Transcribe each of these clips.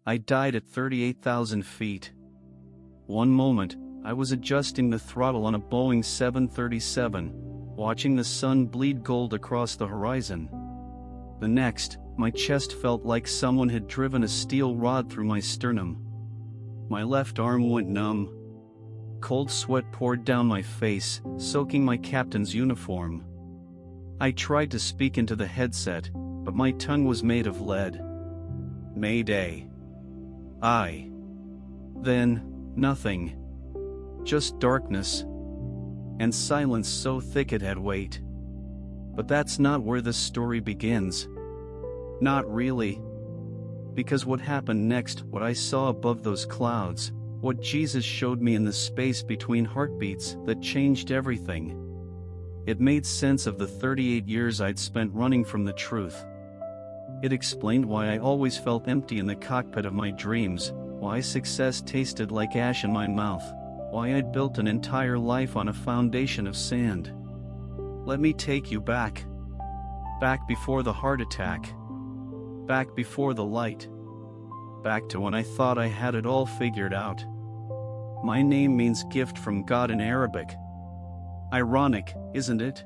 I died at 38,000 feet. One moment, I was adjusting the throttle on a Boeing 737, watching the sun bleed gold across the horizon. The next, my chest felt like someone had driven a steel rod through my sternum. My left arm went numb. Cold sweat poured down my face, soaking my captain's uniform. I tried to speak into the headset, but my tongue was made of lead. Mayday. Then, nothing. Just darkness. And silence so thick it had weight. But that's not where this story begins. Not really. Because what happened next, what I saw above those clouds, what Jesus showed me in the space between heartbeats, that changed everything. It made sense of the 38 years I'd spent running from the truth. It explained why I always felt empty in the cockpit of my dreams, why success tasted like ash in my mouth, why I'd built an entire life on a foundation of sand. Let me take you back. Back before the heart attack. Back before the light. Back to when I thought I had it all figured out. My name means gift from God in Arabic. Ironic, isn't it?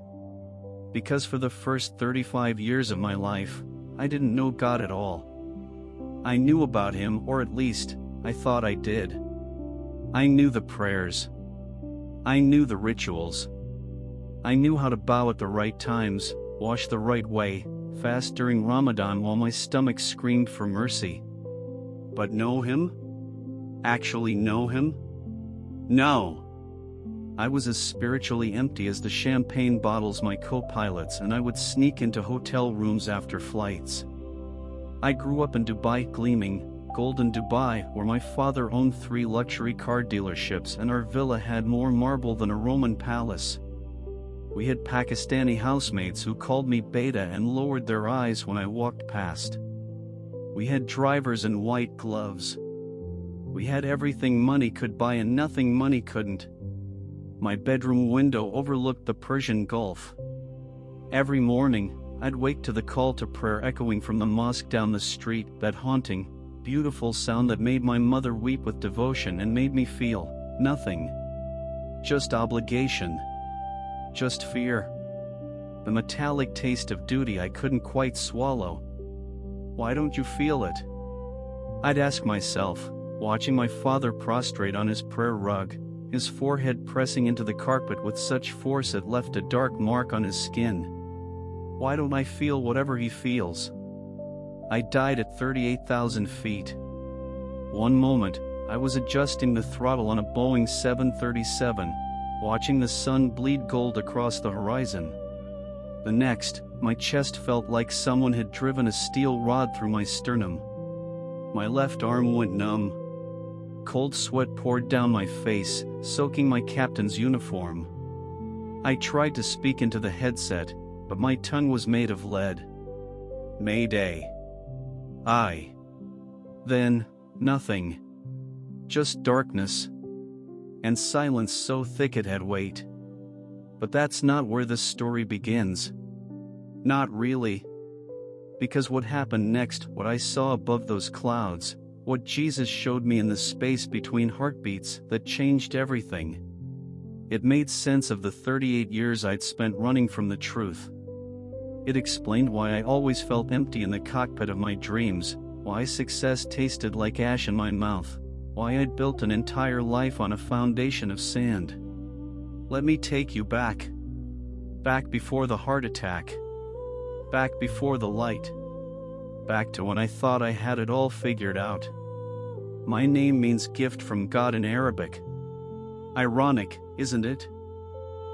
Because for the first 35 years of my life, I didn't know God at all. I knew about Him, or at least, I thought I did. I knew the prayers. I knew the rituals. I knew how to bow at the right times, wash the right way, fast during Ramadan while my stomach screamed for mercy. But know Him? Actually know Him? No. I was as spiritually empty as the champagne bottles my co-pilots and I would sneak into hotel rooms after flights. I grew up in Dubai, gleaming, golden Dubai, where my father owned 3 luxury car dealerships and our villa had more marble than a Roman palace. We had Pakistani housemates who called me beta and lowered their eyes when I walked past. We had drivers in white gloves. We had everything money could buy and nothing money couldn't. My bedroom window overlooked the Persian Gulf. Every morning, I'd wake to the call to prayer echoing from the mosque down the street, that haunting, beautiful sound that made my mother weep with devotion and made me feel nothing. Just obligation. Just fear. The metallic taste of duty I couldn't quite swallow. Why don't you feel it? I'd ask myself, watching my father prostrate on his prayer rug, his forehead pressing into the carpet with such force it left a dark mark on his skin. Why don't I feel whatever he feels? I died at 38,000 feet. One moment, I was adjusting the throttle on a Boeing 737, watching the sun bleed gold across the horizon. The next, my chest felt like someone had driven a steel rod through my sternum. My left arm went numb. Cold sweat poured down my face, soaking my captain's uniform. I tried to speak into the headset, but my tongue was made of lead. Mayday. Then, nothing. Just darkness. And silence so thick it had weight. But that's not where this story begins. Not really. Because what happened next, what I saw above those clouds, what Jesus showed me in the space between heartbeats, that changed everything. It made sense of the 38 years I'd spent running from the truth. It explained why I always felt empty in the cockpit of my dreams, why success tasted like ash in my mouth, why I'd built an entire life on a foundation of sand. Let me take you back. Back before the heart attack. Back before the light. Back to when I thought I had it all figured out. My name means gift from God in Arabic. Ironic, isn't it?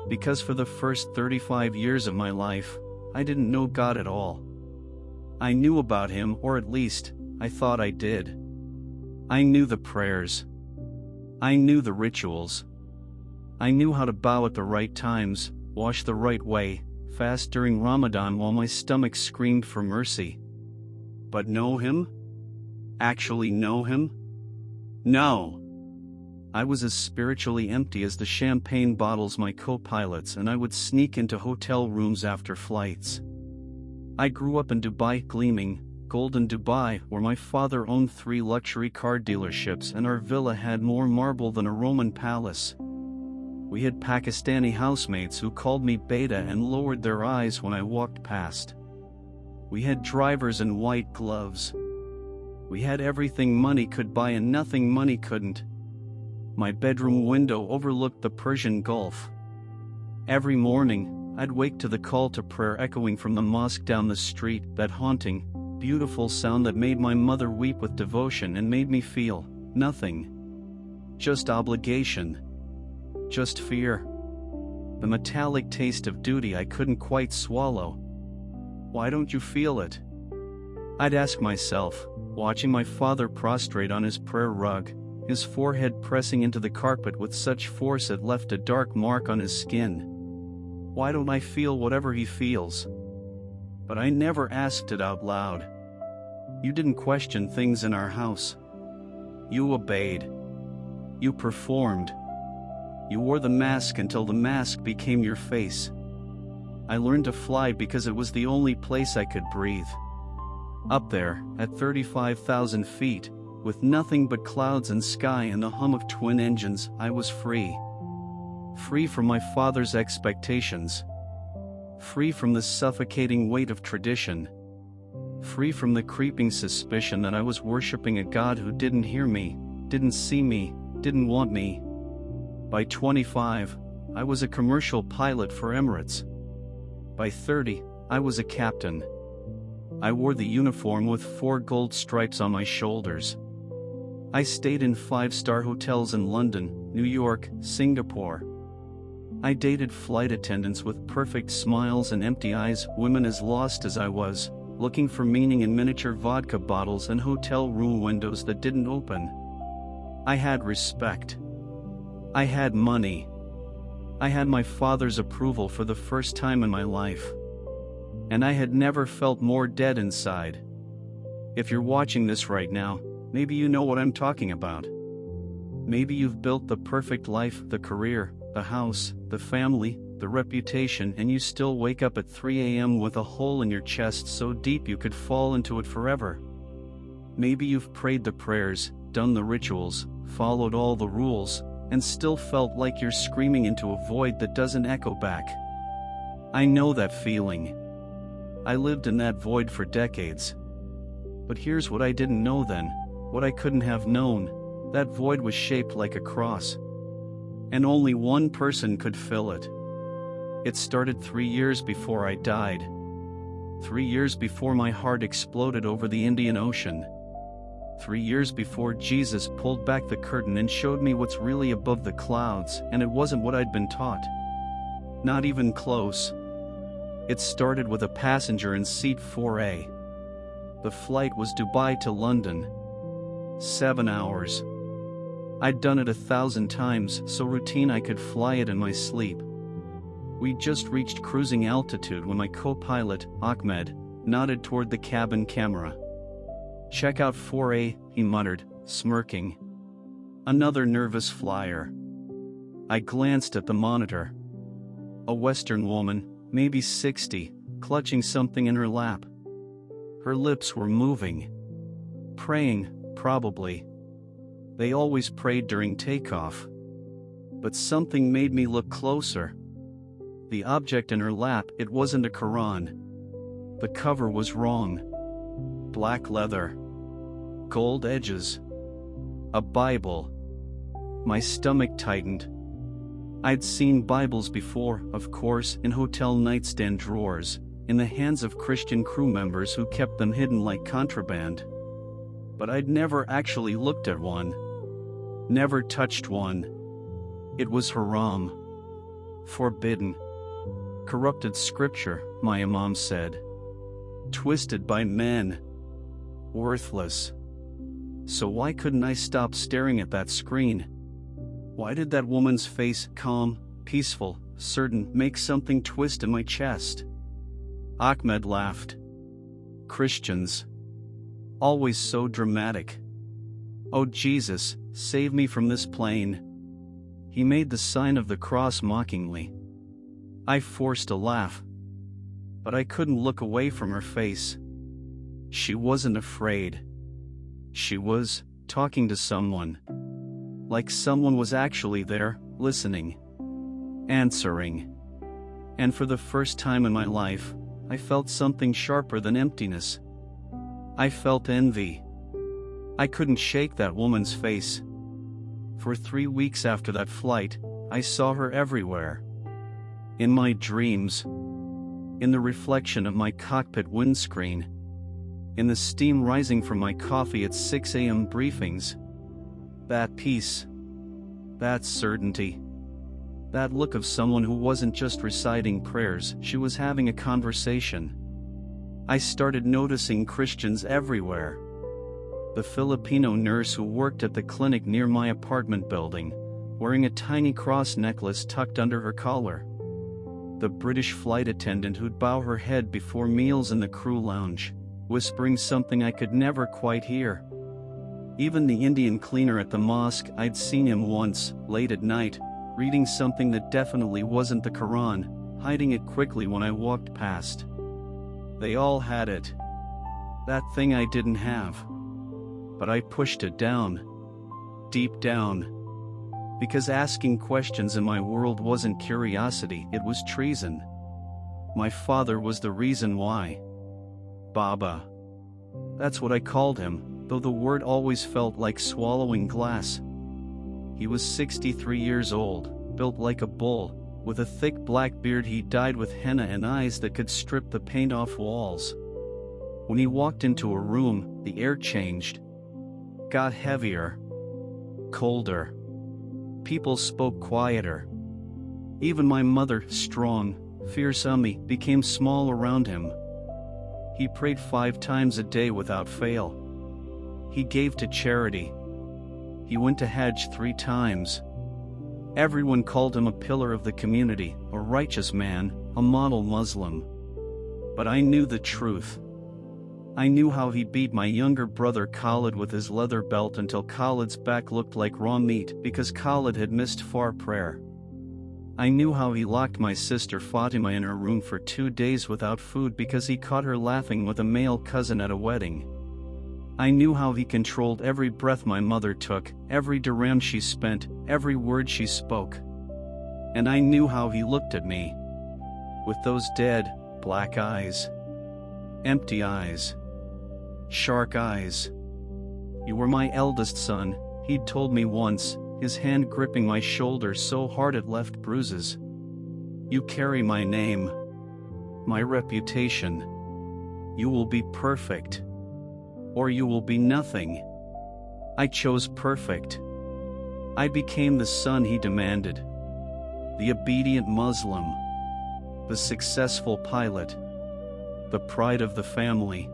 Because for the first 35 years of my life, I didn't know God at all. I knew about Him, or at least, I thought I did. I knew the prayers. I knew the rituals. I knew how to bow at the right times, wash the right way, fast during Ramadan while my stomach screamed for mercy. But know Him? Actually know Him? No. I was as spiritually empty as the champagne bottles my co-pilots and I would sneak into hotel rooms after flights. I grew up in Dubai, gleaming, golden Dubai, where my father owned 3 luxury car dealerships and our villa had more marble than a Roman palace. We had Pakistani housemates who called me beta and lowered their eyes when I walked past. We had drivers in white gloves. We had everything money could buy and nothing money couldn't. My bedroom window overlooked the Persian Gulf. Every morning, I'd wake to the call to prayer echoing from the mosque down the street, that haunting, beautiful sound that made my mother weep with devotion and made me feel nothing. Just obligation. Just fear. The metallic taste of duty I couldn't quite swallow. Why don't you feel it? I'd ask myself, watching my father prostrate on his prayer rug, his forehead pressing into the carpet with such force it left a dark mark on his skin. Why don't I feel whatever he feels? But I never asked it out loud. You didn't question things in our house. You obeyed. You performed. You wore the mask until the mask became your face. I learned to fly because it was the only place I could breathe. Up there, at 35,000 feet, with nothing but clouds and sky and the hum of twin engines, I was free. Free from my father's expectations. Free from the suffocating weight of tradition. Free from the creeping suspicion that I was worshipping a God who didn't hear me, didn't see me, didn't want me. By 25, I was a commercial pilot for Emirates. By 30, I was a captain. I wore the uniform with 4 gold stripes on my shoulders. I stayed in 5-star hotels in London, New York, Singapore. I dated flight attendants with perfect smiles and empty eyes, women as lost as I was, looking for meaning in miniature vodka bottles and hotel room windows that didn't open. I had respect. I had money. I had my father's approval for the first time in my life. And I had never felt more dead inside. If you're watching this right now, maybe you know what I'm talking about. Maybe you've built the perfect life, the career, the house, the family, the reputation, and you still wake up at 3 a.m. with a hole in your chest so deep you could fall into it forever. Maybe you've prayed the prayers, done the rituals, followed all the rules, and still felt like you're screaming into a void that doesn't echo back. I know that feeling. I lived in that void for decades. But here's what I didn't know then, what I couldn't have known: that void was shaped like a cross. And only one person could fill it. It started 3 years before I died. 3 years before my heart exploded over the Indian Ocean. 3 years before Jesus pulled back the curtain and showed me what's really above the clouds, and it wasn't what I'd been taught. Not even close. It started with a passenger in seat 4A. The flight was Dubai to London. 7 hours. I'd done it 1,000 times, so routine I could fly it in my sleep. We just reached cruising altitude when my co-pilot, Ahmed, nodded toward the cabin camera. "Check out 4A, he muttered, smirking. Another nervous flyer. I glanced at the monitor. A Western woman, maybe 60, clutching something in her lap. Her lips were moving. Praying, probably. They always prayed during takeoff. But something made me look closer. The object in her lap, it wasn't a Quran. The cover was wrong. Black leather. Gold edges. A Bible. My stomach tightened. I'd seen Bibles before, of course, in hotel nightstand drawers, in the hands of Christian crew members who kept them hidden like contraband. But I'd never actually looked at one. Never touched one. It was haram. Forbidden. Corrupted scripture, my imam said. Twisted by men. Worthless. So why couldn't I stop staring at that screen? Why did that woman's face, calm, peaceful, certain, make something twist in my chest? Ahmed laughed. Christians. Always so dramatic. Oh Jesus, save me from this plane. He made the sign of the cross mockingly. I forced a laugh. But I couldn't look away from her face. She wasn't afraid. She was talking to someone. Like someone was actually there, listening, answering. And for the first time in my life, I felt something sharper than emptiness. I felt envy. I couldn't shake that woman's face. For 3 weeks after that flight, I saw her everywhere. In my dreams. In the reflection of my cockpit windscreen. In the steam rising from my coffee at 6 a.m. briefings. That peace. That certainty. That look of someone who wasn't just reciting prayers, she was having a conversation. I started noticing Christians everywhere. The Filipino nurse who worked at the clinic near my apartment building, wearing a tiny cross necklace tucked under her collar. The British flight attendant who'd bow her head before meals in the crew lounge, whispering something I could never quite hear. Even the Indian cleaner at the mosque, I'd seen him once, late at night, reading something that definitely wasn't the Quran, hiding it quickly when I walked past. They all had it. That thing I didn't have. But I pushed it down. Deep down. Because asking questions in my world wasn't curiosity, it was treason. My father was the reason why. Baba. That's what I called him, though the word always felt like swallowing glass. He was 63 years old, built like a bull, with a thick black beard. He dyed with henna and eyes that could strip the paint off walls. When he walked into a room, the air changed. Got heavier. Colder. People spoke quieter. Even my mother, strong, fierce Ummi, became small around him. He prayed 5 times a day without fail. He gave to charity. He went to Hajj 3 times. Everyone called him a pillar of the community, a righteous man, a model Muslim. But I knew the truth. I knew how he beat my younger brother Khalid with his leather belt until Khalid's back looked like raw meat because Khalid had missed far prayer. I knew how he locked my sister Fatima in her room for 2 days without food because he caught her laughing with a male cousin at a wedding. I knew how he controlled every breath my mother took, every dirham she spent, every word she spoke. And I knew how he looked at me. With those dead, black eyes. Empty eyes. Shark eyes. You were my eldest son, he'd told me once, his hand gripping my shoulder so hard it left bruises. You carry my name. My reputation. You will be perfect. Or you will be nothing. I chose perfect. I became the son he demanded. The obedient Muslim. The successful pilot. The pride of the family.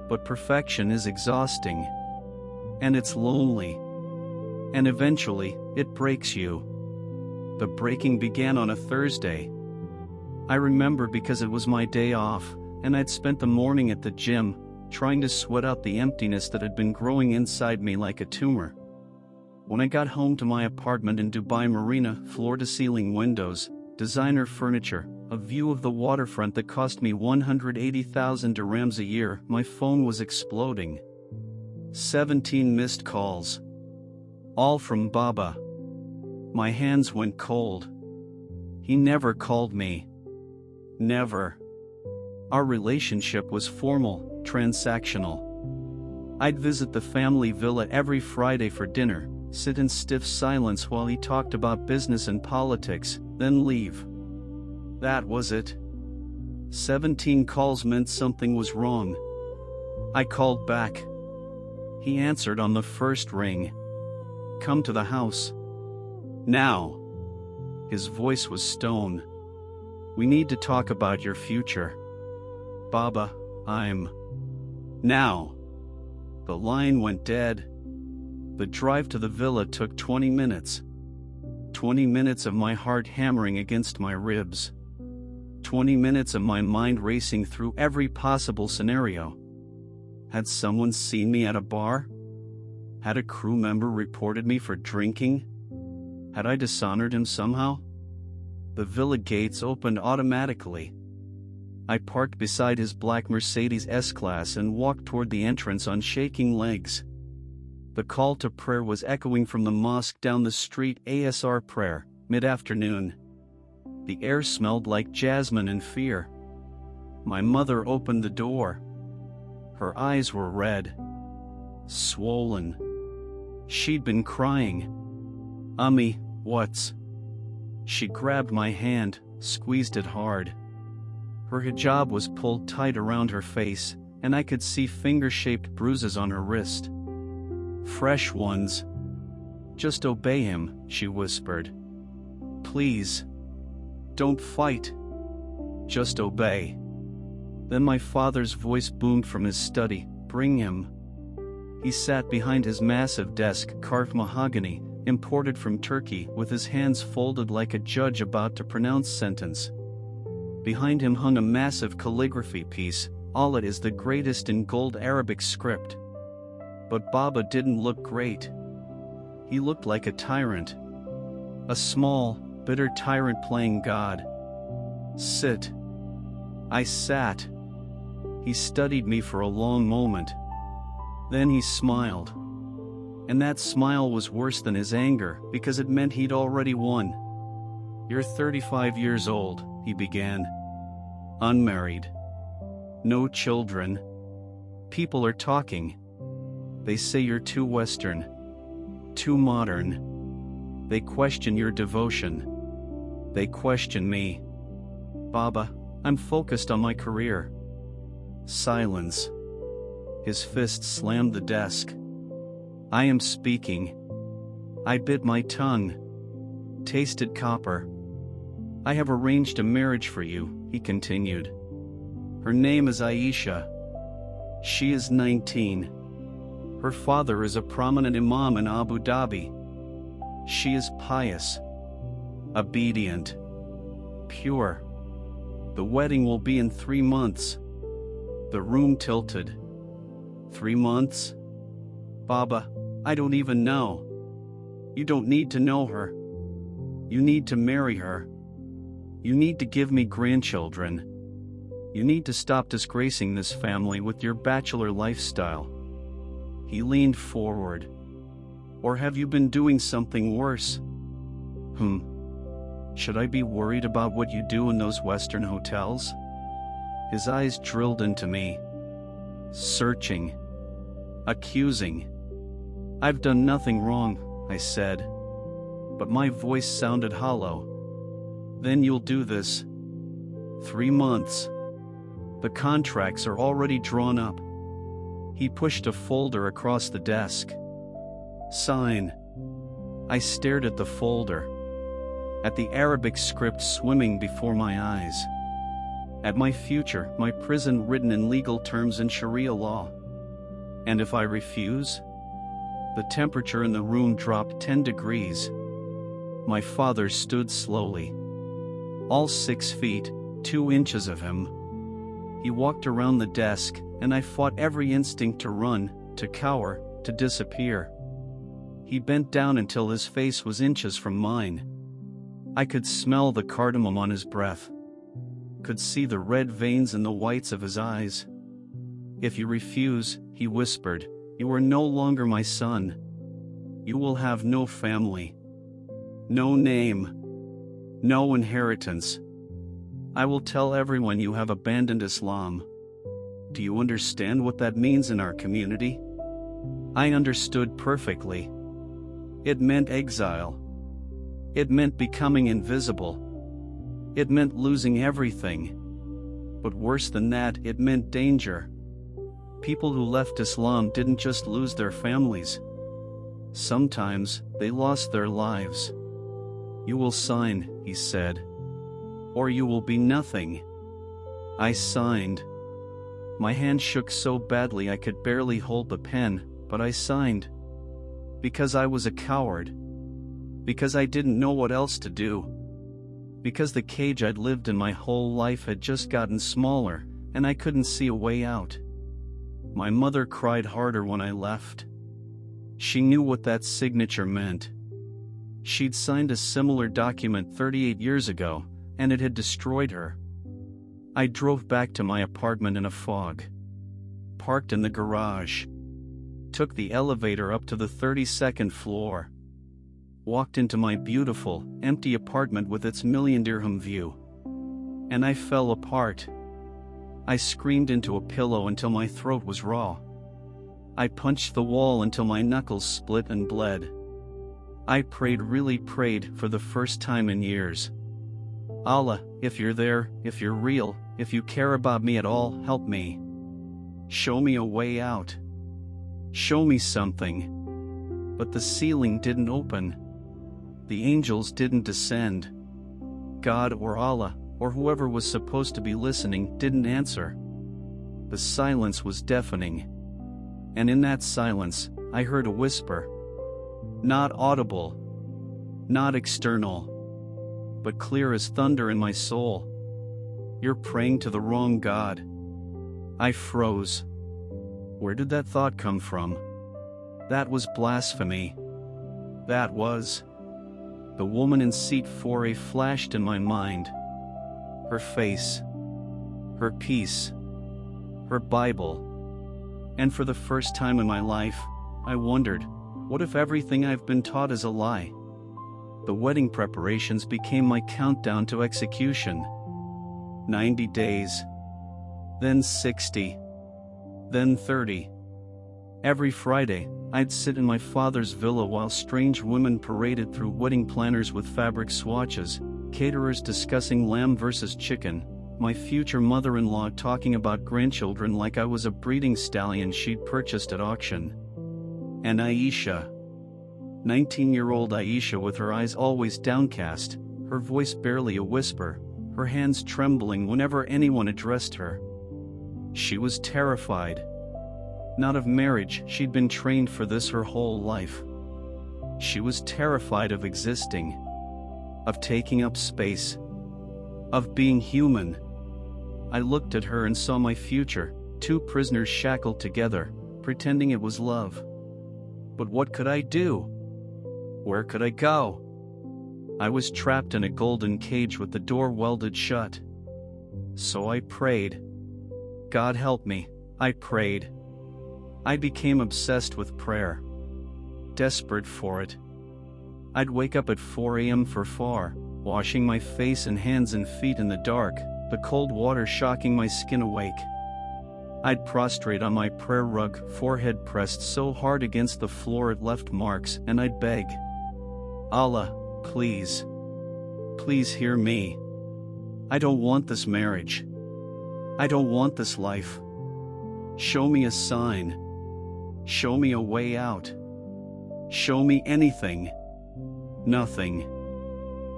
But perfection is exhausting. And it's lonely. And eventually, it breaks you. The breaking began on a Thursday. I remember because it was my day off, and I'd spent the morning at the gym, trying to sweat out the emptiness that had been growing inside me like a tumor. When I got home to my apartment in Dubai Marina, floor-to-ceiling windows, designer furniture, a view of the waterfront that cost me 180,000 dirhams a year, my phone was exploding. 17 missed calls. All from Baba. My hands went cold. He never called me. Never. Our relationship was formal, transactional. I'd visit the family villa every Friday for dinner, sit in stiff silence while he talked about business and politics, then leave. That was it. 17 calls meant something was wrong. I called back. He answered on the first ring. Come to the house. Now. His voice was stone. We need to talk about your future. Baba, I'm... Now. The line went dead. The drive to the villa took 20 minutes. 20 minutes of my heart hammering against my ribs. 20 minutes of my mind racing through every possible scenario. Had someone seen me at a bar? Had a crew member reported me for drinking? Had I dishonored him somehow? The villa gates opened automatically. I parked beside his black Mercedes S-Class and walked toward the entrance on shaking legs. The call to prayer was echoing from the mosque down the street. ASR prayer, mid-afternoon. The air smelled like jasmine and fear. My mother opened the door. Her eyes were red, swollen. She'd been crying. "Ummi, what's?" She grabbed my hand, squeezed it hard. Her hijab was pulled tight around her face, and I could see finger-shaped bruises on her wrist. "Fresh ones. Just obey him," she whispered. "Please. Don't fight. Just obey." Then my father's voice boomed from his study, "Bring him." He sat behind his massive desk, carved mahogany, imported from Turkey, with his hands folded like a judge about to pronounce sentence. Behind him hung a massive calligraphy piece, "Allah is the greatest," in gold Arabic script. But Baba didn't look great. He looked like a tyrant. A small, bitter tyrant playing God. "Sit." I sat. He studied me for a long moment. Then he smiled. And that smile was worse than his anger, because it meant he'd already won. "You're 35 years old," he began. "Unmarried. No children. People are talking. They say you're too Western. Too modern. They question your devotion. They question me. Baba, I'm focused on my career." Silence. His fist slammed the desk. "I am speaking." I bit my tongue. Tasted copper. "I have arranged a marriage for you," he continued. "Her name is Aisha. She is 19. Her father is a prominent imam in Abu Dhabi. She is pious, obedient, pure. The wedding will be in 3 months." The room tilted. 3 months? "Baba, I don't even know." "You don't need to know her. You need to marry her. You need to give me grandchildren. You need to stop disgracing this family with your bachelor lifestyle." He leaned forward. "Or have you been doing something worse?" Should I be worried about what you do in those Western hotels?" His eyes drilled into me. Searching. Accusing. "I've done nothing wrong," I said. But my voice sounded hollow. "Then you'll do this. 3 months. The contracts are already drawn up." He pushed a folder across the desk. "Sign." I stared at the folder. At the Arabic script swimming before my eyes. At my future, my prison written in legal terms in Sharia law. And if I refuse? The temperature in the room dropped 10 degrees. My father stood slowly. All 6 feet, 2 inches of him. He walked around the desk, and I fought every instinct to run, to cower, to disappear. He bent down until his face was inches from mine. I could smell the cardamom on his breath. Could see the red veins in the whites of his eyes. "If you refuse," he whispered, "you are no longer my son. You will have no family. No name. No inheritance. I will tell everyone you have abandoned Islam." Do you understand what that means in our community? I understood perfectly. It meant exile. It meant becoming invisible. It meant losing everything. But worse than that, it meant danger. People who left Islam didn't just lose their families. Sometimes, they lost their lives. "You will sign," he said. "Or you will be nothing." I signed. My hand shook so badly I could barely hold the pen, but I signed. Because I was a coward. Because I didn't know what else to do. Because the cage I'd lived in my whole life had just gotten smaller, and I couldn't see a way out. My mother cried harder when I left. She knew what that signature meant. She'd signed a similar document 38 years ago, and it had destroyed her. I drove back to my apartment in a fog. Parked in the garage. Took the elevator up to the 32nd floor. Walked into my beautiful, empty apartment with its million-dirham view. And I fell apart. I screamed into a pillow until my throat was raw. I punched the wall until my knuckles split and bled. I really prayed for the first time in years. Allah, if you're there, if you're real, if you care about me at all, help me. Show me a way out. Show me something. But the ceiling didn't open. The angels didn't descend. God or Allah, or whoever was supposed to be listening, didn't answer. The silence was deafening. And in that silence, I heard a whisper. Not audible. Not external. But clear as thunder in my soul. You're praying to the wrong God. I froze. Where did that thought come from? That was blasphemy. That was... The woman in seat 4A flashed in my mind. Her face. Her peace. Her Bible. And for the first time in my life, I wondered, what if everything I've been taught is a lie? The wedding preparations became my countdown to execution. 90 days. Then 60. Then 30. Every Friday, I'd sit in my father's villa while strange women paraded through wedding planners with fabric swatches, caterers discussing lamb versus chicken, my future mother-in-law talking about grandchildren like I was a breeding stallion she'd purchased at auction. And Aisha. 19-year-old Aisha with her eyes always downcast, her voice barely a whisper, her hands trembling whenever anyone addressed her. She was terrified. Not of marriage, she'd been trained for this her whole life. She was terrified of existing, of taking up space, of being human. I looked at her and saw my future, two prisoners shackled together, pretending it was love. But what could I do? Where could I go? I was trapped in a golden cage with the door welded shut. So I prayed. God help me, I prayed. I became obsessed with prayer. Desperate for it. I'd wake up at 4 a.m. for far, washing my face and hands and feet in the dark, the cold water shocking my skin awake. I'd prostrate on my prayer rug, forehead pressed so hard against the floor it left marks, and I'd beg. Allah, please. Please hear me. I don't want this marriage. I don't want this life. Show me a sign. Show me a way out. Show me anything. Nothing.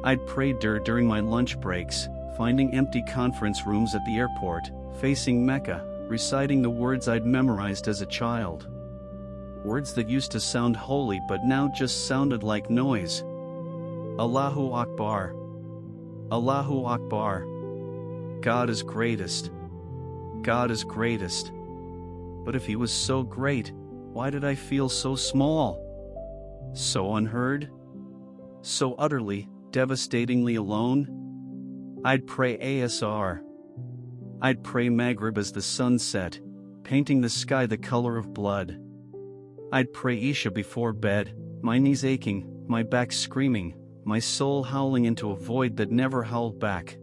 I'd pray during my lunch breaks, finding empty conference rooms at the airport, facing Mecca, reciting the words I'd memorized as a child. Words that used to sound holy but now just sounded like noise. Allahu Akbar. Allahu Akbar. God is greatest. God is greatest. But if he was so great, why did I feel so small? So unheard? So utterly, devastatingly alone? I'd pray Asr. I'd pray Maghrib as the sun set, painting the sky the color of blood. I'd pray Isha before bed, my knees aching, my back screaming, my soul howling into a void that never howled back.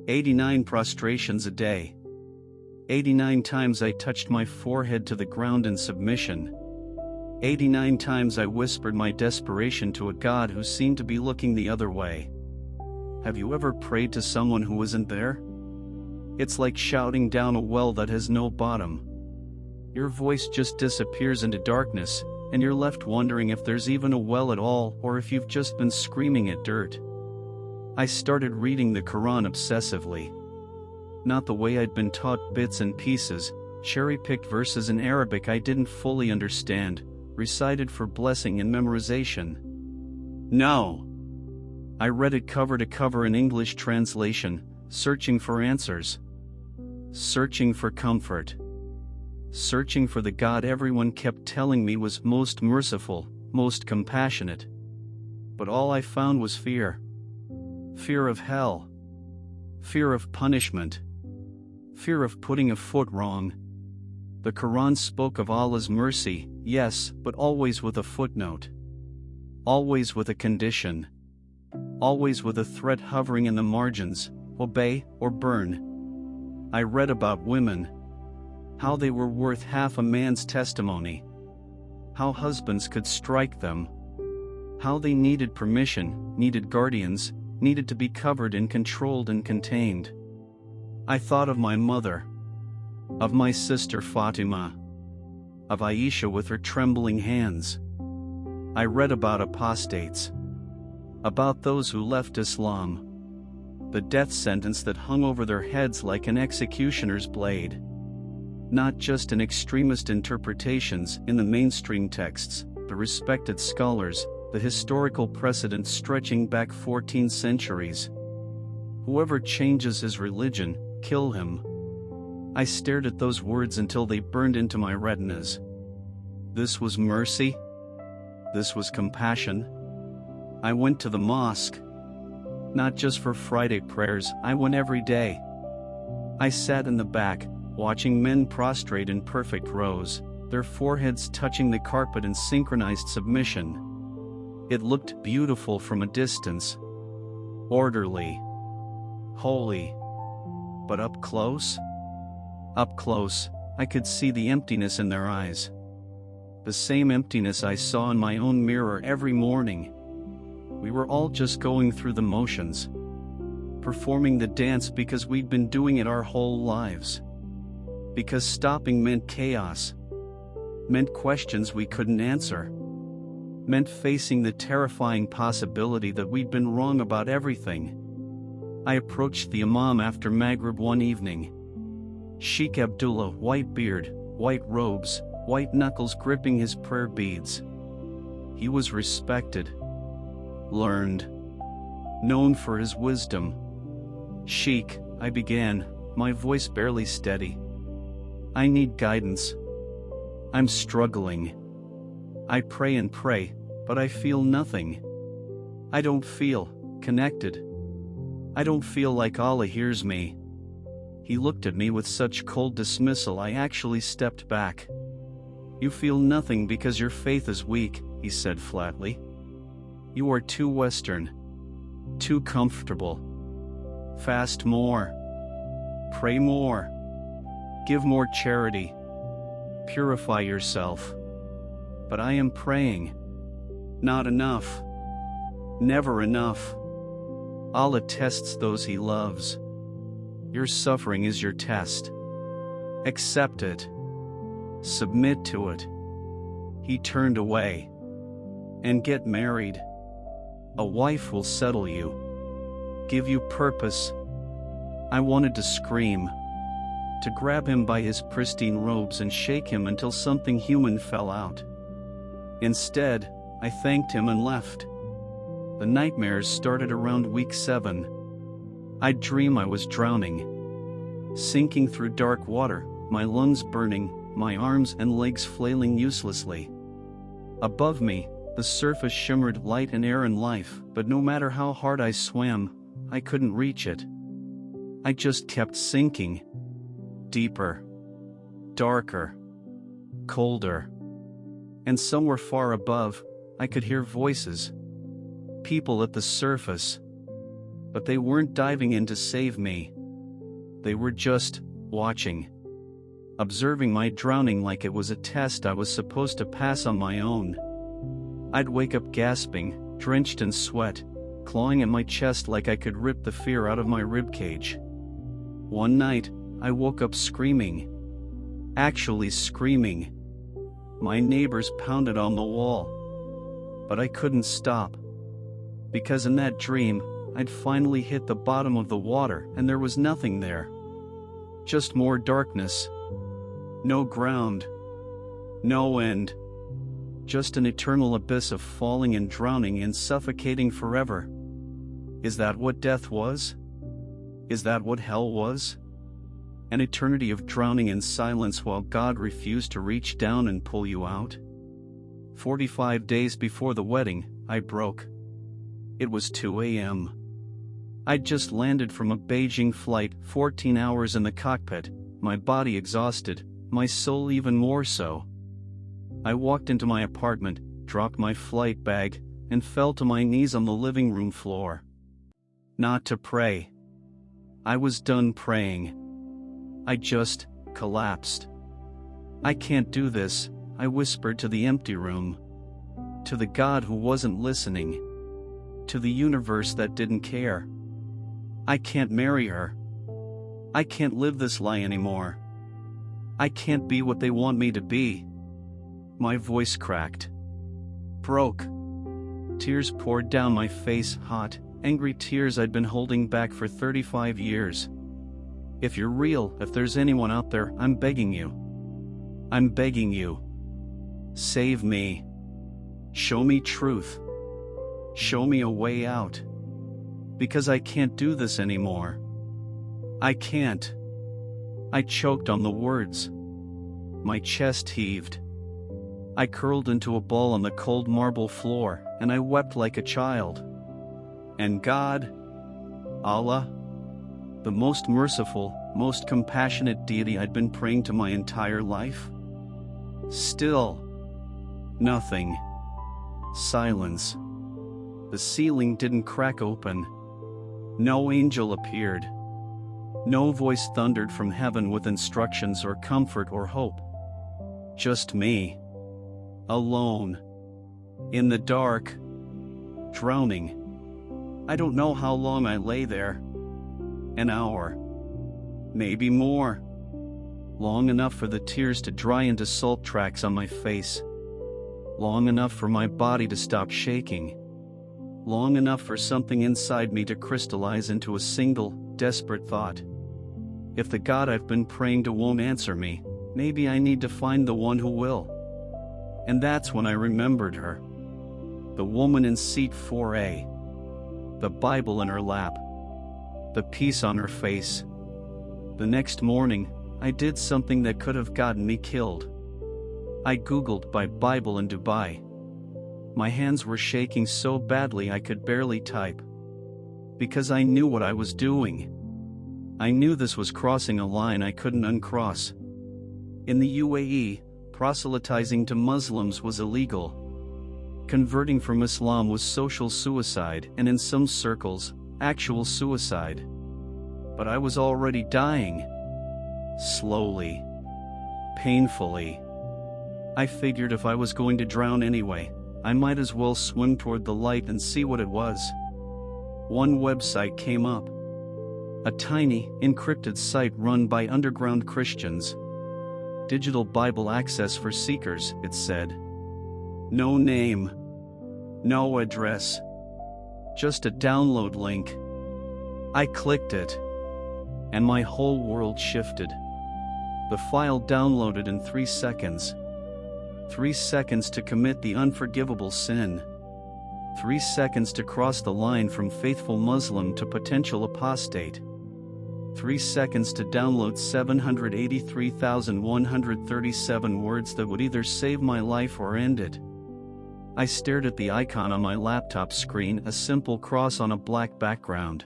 89 prostrations a day. 89 times I touched my forehead to the ground in submission. 89 times I whispered my desperation to a God who seemed to be looking the other way. Have you ever prayed to someone who isn't there? It's like shouting down a well that has no bottom. Your voice just disappears into darkness, and you're left wondering if there's even a well at all or if you've just been screaming at dirt. I started reading the Quran obsessively. Not the way I'd been taught, bits and pieces, cherry-picked verses in Arabic I didn't fully understand, recited for blessing and memorization. No. I read it cover to cover in English translation, searching for answers. Searching for comfort. Searching for the God everyone kept telling me was most merciful, most compassionate. But all I found was fear. Fear of hell. Fear of punishment. fear of putting a foot wrong. The Quran spoke of Allah's mercy, yes, but always with a footnote. Always with a condition. Always with a threat hovering in the margins: obey or burn. I read about women. How they were worth half a man's testimony. How husbands could strike them. How they needed permission, needed guardians, needed to be covered and controlled and contained. I thought of my mother. Of my sister Fatima. Of Aisha with her trembling hands. I read about apostates. About those who left Islam. The death sentence that hung over their heads like an executioner's blade. Not just in extremist interpretations in the mainstream texts, the respected scholars, the historical precedent stretching back 14 centuries. Whoever changes his religion, kill him. I stared at those words until they burned into my retinas. This was mercy. This was compassion. I went to the mosque. Not just for Friday prayers, I went every day. I sat in the back, watching men prostrate in perfect rows, their foreheads touching the carpet in synchronized submission. It looked beautiful from a distance. Orderly. Holy. But up close? Up close, I could see the emptiness in their eyes. The same emptiness I saw in my own mirror every morning. We were all just going through the motions. Performing the dance because we'd been doing it our whole lives. Because stopping meant chaos. Meant questions we couldn't answer. Meant facing the terrifying possibility that we'd been wrong about everything. I approached the Imam after Maghrib one evening. Sheikh Abdullah, white beard, white robes, white knuckles gripping his prayer beads. He was respected. Learned. Known for his wisdom. Sheikh, I began, my voice barely steady. I need guidance. I'm struggling. I pray and pray, but I feel nothing. I don't feel connected. I don't feel like Allah hears me. He looked at me with such cold dismissal I actually stepped back. You feel nothing because your faith is weak, he said flatly. You are too Western. Too comfortable. Fast more. Pray more. Give more charity. Purify yourself. But I am praying. Not enough. Never enough. Allah tests those He loves. Your suffering is your test. Accept it. Submit to it. He turned away. And get married. A wife will settle you. Give you purpose. I wanted to scream. To grab him by his pristine robes and shake him until something human fell out. Instead, I thanked him and left. The nightmares started around week 7. I'd dream I was drowning. Sinking through dark water, my lungs burning, my arms and legs flailing uselessly. Above me, the surface shimmered light and air and life, but no matter how hard I swam, I couldn't reach it. I just kept sinking. Deeper. Darker. Colder. And somewhere far above, I could hear voices. People at the surface. But they weren't diving in to save me. They were just watching. Observing my drowning like it was a test I was supposed to pass on my own. I'd wake up gasping, drenched in sweat, clawing at my chest like I could rip the fear out of my ribcage. One night, I woke up screaming. Actually screaming. My neighbors pounded on the wall. But I couldn't stop. Because in that dream, I'd finally hit the bottom of the water and there was nothing there. Just more darkness. No ground. No end. Just an eternal abyss of falling and drowning and suffocating forever. Is that what death was? Is that what hell was? An eternity of drowning in silence while God refused to reach down and pull you out? 45 days before the wedding, I broke. It was 2 a.m. I'd just landed from a Beijing flight, 14 hours in the cockpit, my body exhausted, my soul even more so. I walked into my apartment, dropped my flight bag, and fell to my knees on the living room floor. Not to pray. I was done praying. I just collapsed. I can't do this, I whispered to the empty room. To the God who wasn't listening. To the universe that didn't care. I can't marry her. I can't live this lie anymore. I can't be what they want me to be. My voice cracked. Broke. Tears poured down my face, hot, angry tears I'd been holding back for 35 years. If you're real, if there's anyone out there, I'm begging you. I'm begging you. Save me. Show me truth. Show me a way out. Because I can't do this anymore. I can't. I choked on the words. My chest heaved. I curled into a ball on the cold marble floor, and I wept like a child. And God, Allah, the most merciful, most compassionate deity I'd been praying to my entire life? Still, nothing. Silence. The ceiling didn't crack open. No angel appeared. No voice thundered from heaven with instructions or comfort or hope. Just me. Alone. In the dark. Drowning. I don't know how long I lay there. An hour. Maybe more. Long enough for the tears to dry into salt tracks on my face. Long enough for my body to stop shaking. Long enough for something inside me to crystallize into a single, desperate thought. If the God I've been praying to won't answer me, maybe I need to find the one who will. And that's when I remembered her. The woman in seat 4A. The Bible in her lap. The peace on her face. The next morning, I did something that could have gotten me killed. I Googled by Bible in Dubai. My hands were shaking so badly I could barely type. Because I knew what I was doing. I knew this was crossing a line I couldn't uncross. In the UAE, proselytizing to Muslims was illegal. Converting from Islam was social suicide and in some circles, actual suicide. But I was already dying. Slowly. Painfully. I figured if I was going to drown anyway, I might as well swim toward the light and see what it was. One website came up. A tiny, encrypted site run by underground Christians. Digital Bible access for seekers, it said. No name. No address. Just a download link. I clicked it. And my whole world shifted. The file downloaded in 3 seconds. 3 seconds to commit the unforgivable sin. 3 seconds to cross the line from faithful Muslim to potential apostate. 3 seconds to download 783,137 words that would either save my life or end it. I stared at the icon on my laptop screen, a simple cross on a black background.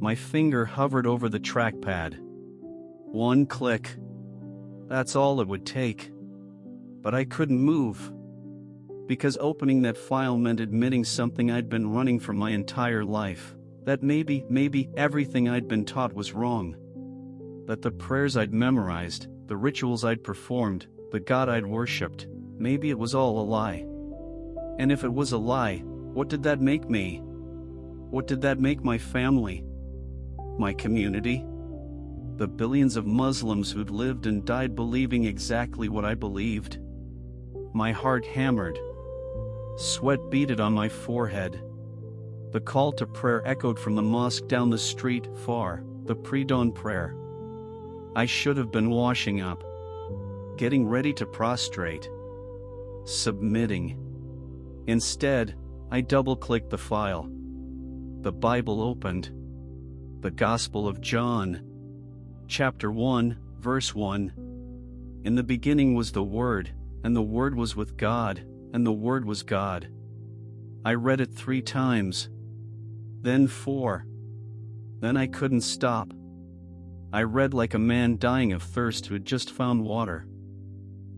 My finger hovered over the trackpad. One click. That's all it would take. But I couldn't move. Because opening that file meant admitting something I'd been running from my entire life. That maybe everything I'd been taught was wrong. That the prayers I'd memorized, the rituals I'd performed, the God I'd worshipped, maybe it was all a lie. And if it was a lie, what did that make me? What did that make my family? My community? The billions of Muslims who'd lived and died believing exactly what I believed. My heart hammered. Sweat beaded on my forehead. The call to prayer echoed from the mosque down the street, far, the pre-dawn prayer. I should have been washing up. Getting ready to prostrate. Submitting. Instead, I double-clicked the file. The Bible opened. The Gospel of John. Chapter 1, verse 1. In the beginning was the Word, and the Word was with God, and the Word was God. I read it 3 times. Then 4. Then I couldn't stop. I read like a man dying of thirst who had just found water.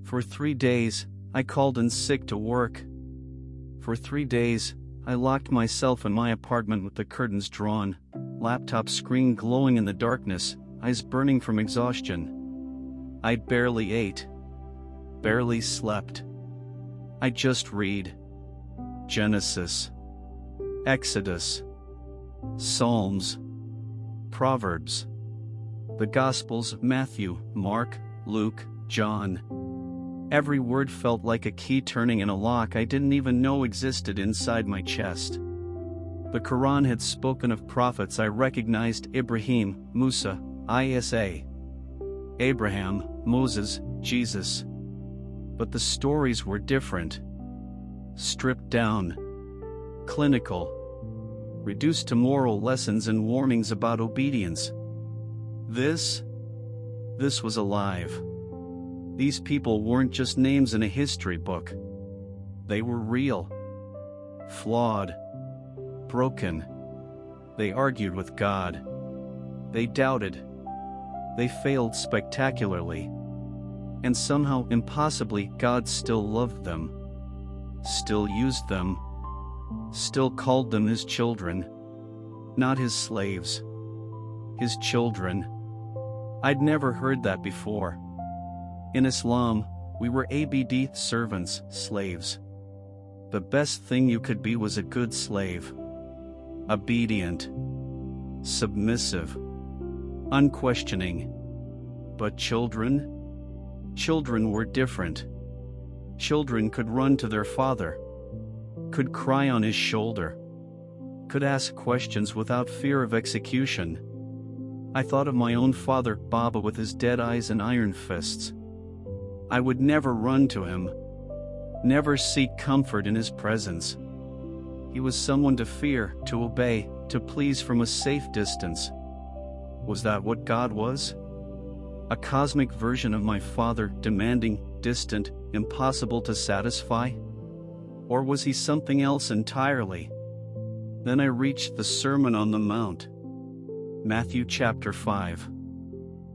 For 3 days, I called in sick to work. For 3 days, I locked myself in my apartment with the curtains drawn, laptop screen glowing in the darkness, eyes burning from exhaustion. I barely ate. Barely slept. I just read. Genesis. Exodus. Psalms. Proverbs. The Gospels, Matthew, Mark, Luke, John. Every word felt like a key turning in a lock I didn't even know existed inside my chest. The Quran had spoken of prophets I recognized: Ibrahim, Musa, Isa, Abraham, Moses, Jesus. But the stories were different. Stripped down. Clinical. Reduced to moral lessons and warnings about obedience. This was alive. These people weren't just names in a history book. They were real. Flawed. Broken. They argued with God. They doubted. They failed spectacularly. And somehow, impossibly, God still loved them. Still used them. Still called them His children. Not His slaves. His children. I'd never heard that before. In Islam, we were abd, servants, slaves. The best thing you could be was a good slave. Obedient. Submissive. Unquestioning. But children? Children were different. Children could run to their father. Could cry on his shoulder. Could ask questions without fear of execution. I thought of my own father, Baba, with his dead eyes and iron fists. I would never run to him. Never seek comfort in his presence. He was someone to fear, to obey, to please from a safe distance. Was that what God was? A cosmic version of my father, demanding, distant, impossible to satisfy? Or was he something else entirely? Then I reached the Sermon on the Mount. Matthew chapter 5.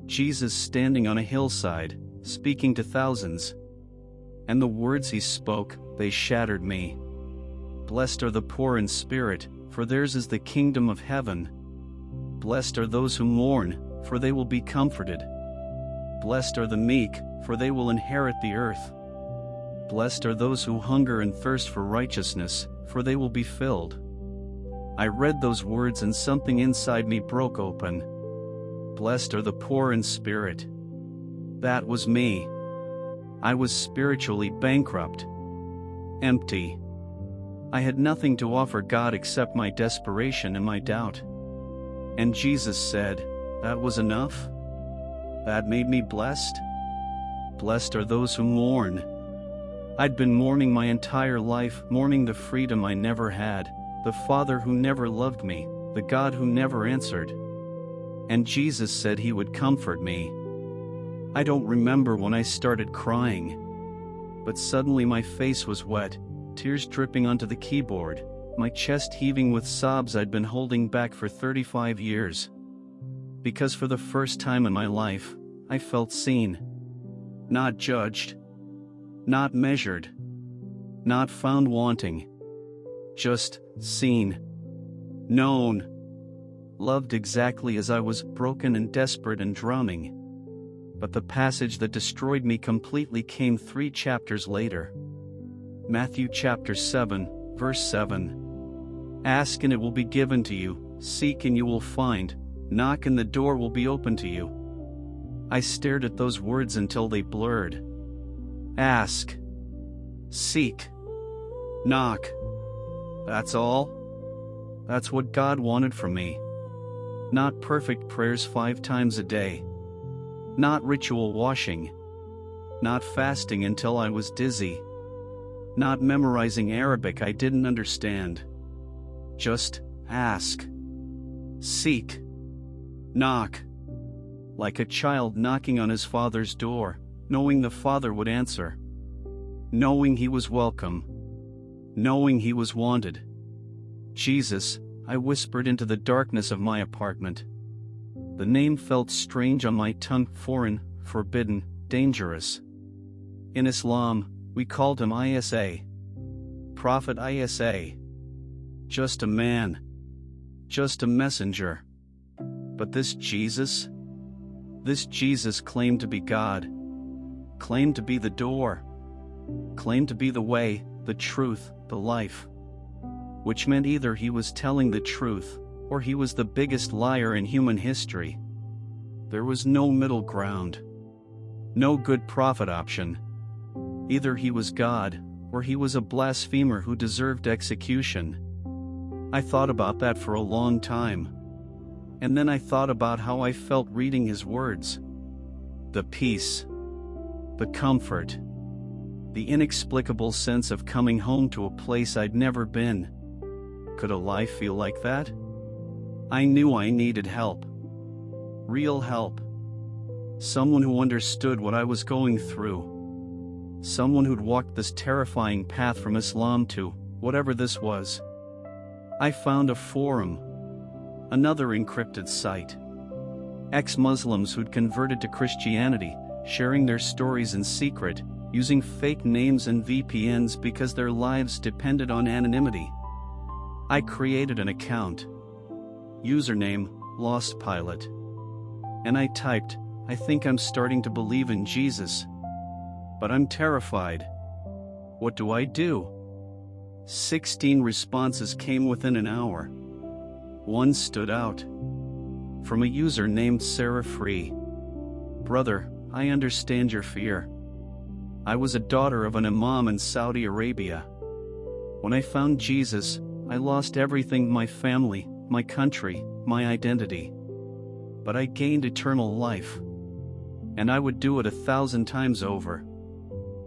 Jesus standing on a hillside, speaking to thousands. And the words he spoke, they shattered me. Blessed are the poor in spirit, for theirs is the kingdom of heaven. Blessed are those who mourn, for they will be comforted. Blessed are the meek, for they will inherit the earth. Blessed are those who hunger and thirst for righteousness, for they will be filled. I read those words and something inside me broke open. Blessed are the poor in spirit. That was me. I was spiritually bankrupt. Empty. I had nothing to offer God except my desperation and my doubt. And Jesus said, that was enough? That made me blessed? Blessed are those who mourn. I'd been mourning my entire life, mourning the freedom I never had, the Father who never loved me, the God who never answered. And Jesus said He would comfort me. I don't remember when I started crying. But suddenly my face was wet, tears dripping onto the keyboard, my chest heaving with sobs I'd been holding back for 35 years. Because for the first time in my life, I felt seen. Not judged. Not measured. Not found wanting. Just seen. Known. Loved exactly as I was, broken and desperate and drowning. But the passage that destroyed me completely came 3 chapters later. Matthew chapter 7, verse 7. Ask and it will be given to you, seek and you will find, knock and the door will be open to you. I stared at those words until they blurred. Ask. Seek. Knock. That's all? That's what God wanted from me. Not perfect prayers 5 times a day. Not ritual washing. Not fasting until I was dizzy. Not memorizing Arabic I didn't understand. Just ask. Seek. Knock. Like a child knocking on his father's door, knowing the father would answer. Knowing he was welcome. Knowing he was wanted. Jesus, I whispered into the darkness of my apartment. The name felt strange on my tongue, foreign, forbidden, dangerous. In Islam, we called him Isa. Prophet Isa. Just a man. Just a messenger. But this Jesus claimed to be God. Claimed to be the door. Claimed to be the way, the truth, the life. Which meant either he was telling the truth, or he was the biggest liar in human history. There was no middle ground. No good prophet option. Either he was God, or he was a blasphemer who deserved execution. I thought about that for a long time. And then I thought about how I felt reading his words. The peace. The comfort. The inexplicable sense of coming home to a place I'd never been. Could a lie feel like that? I knew I needed help. Real help. Someone who understood what I was going through. Someone who'd walked this terrifying path from Islam to whatever this was. I found a forum. Another encrypted site. Ex-Muslims who'd converted to Christianity, sharing their stories in secret, using fake names and VPNs because their lives depended on anonymity. I created an account. Username, Lost Pilot. And I typed, I think I'm starting to believe in Jesus. But I'm terrified. What do I do? 16 responses came within an hour. One stood out. From a user named Sarah Free. Brother, I understand your fear. I was a daughter of an imam in Saudi Arabia. When I found Jesus, I lost everything: my family, my country, my identity. But I gained eternal life. And I would do it 1,000 times over.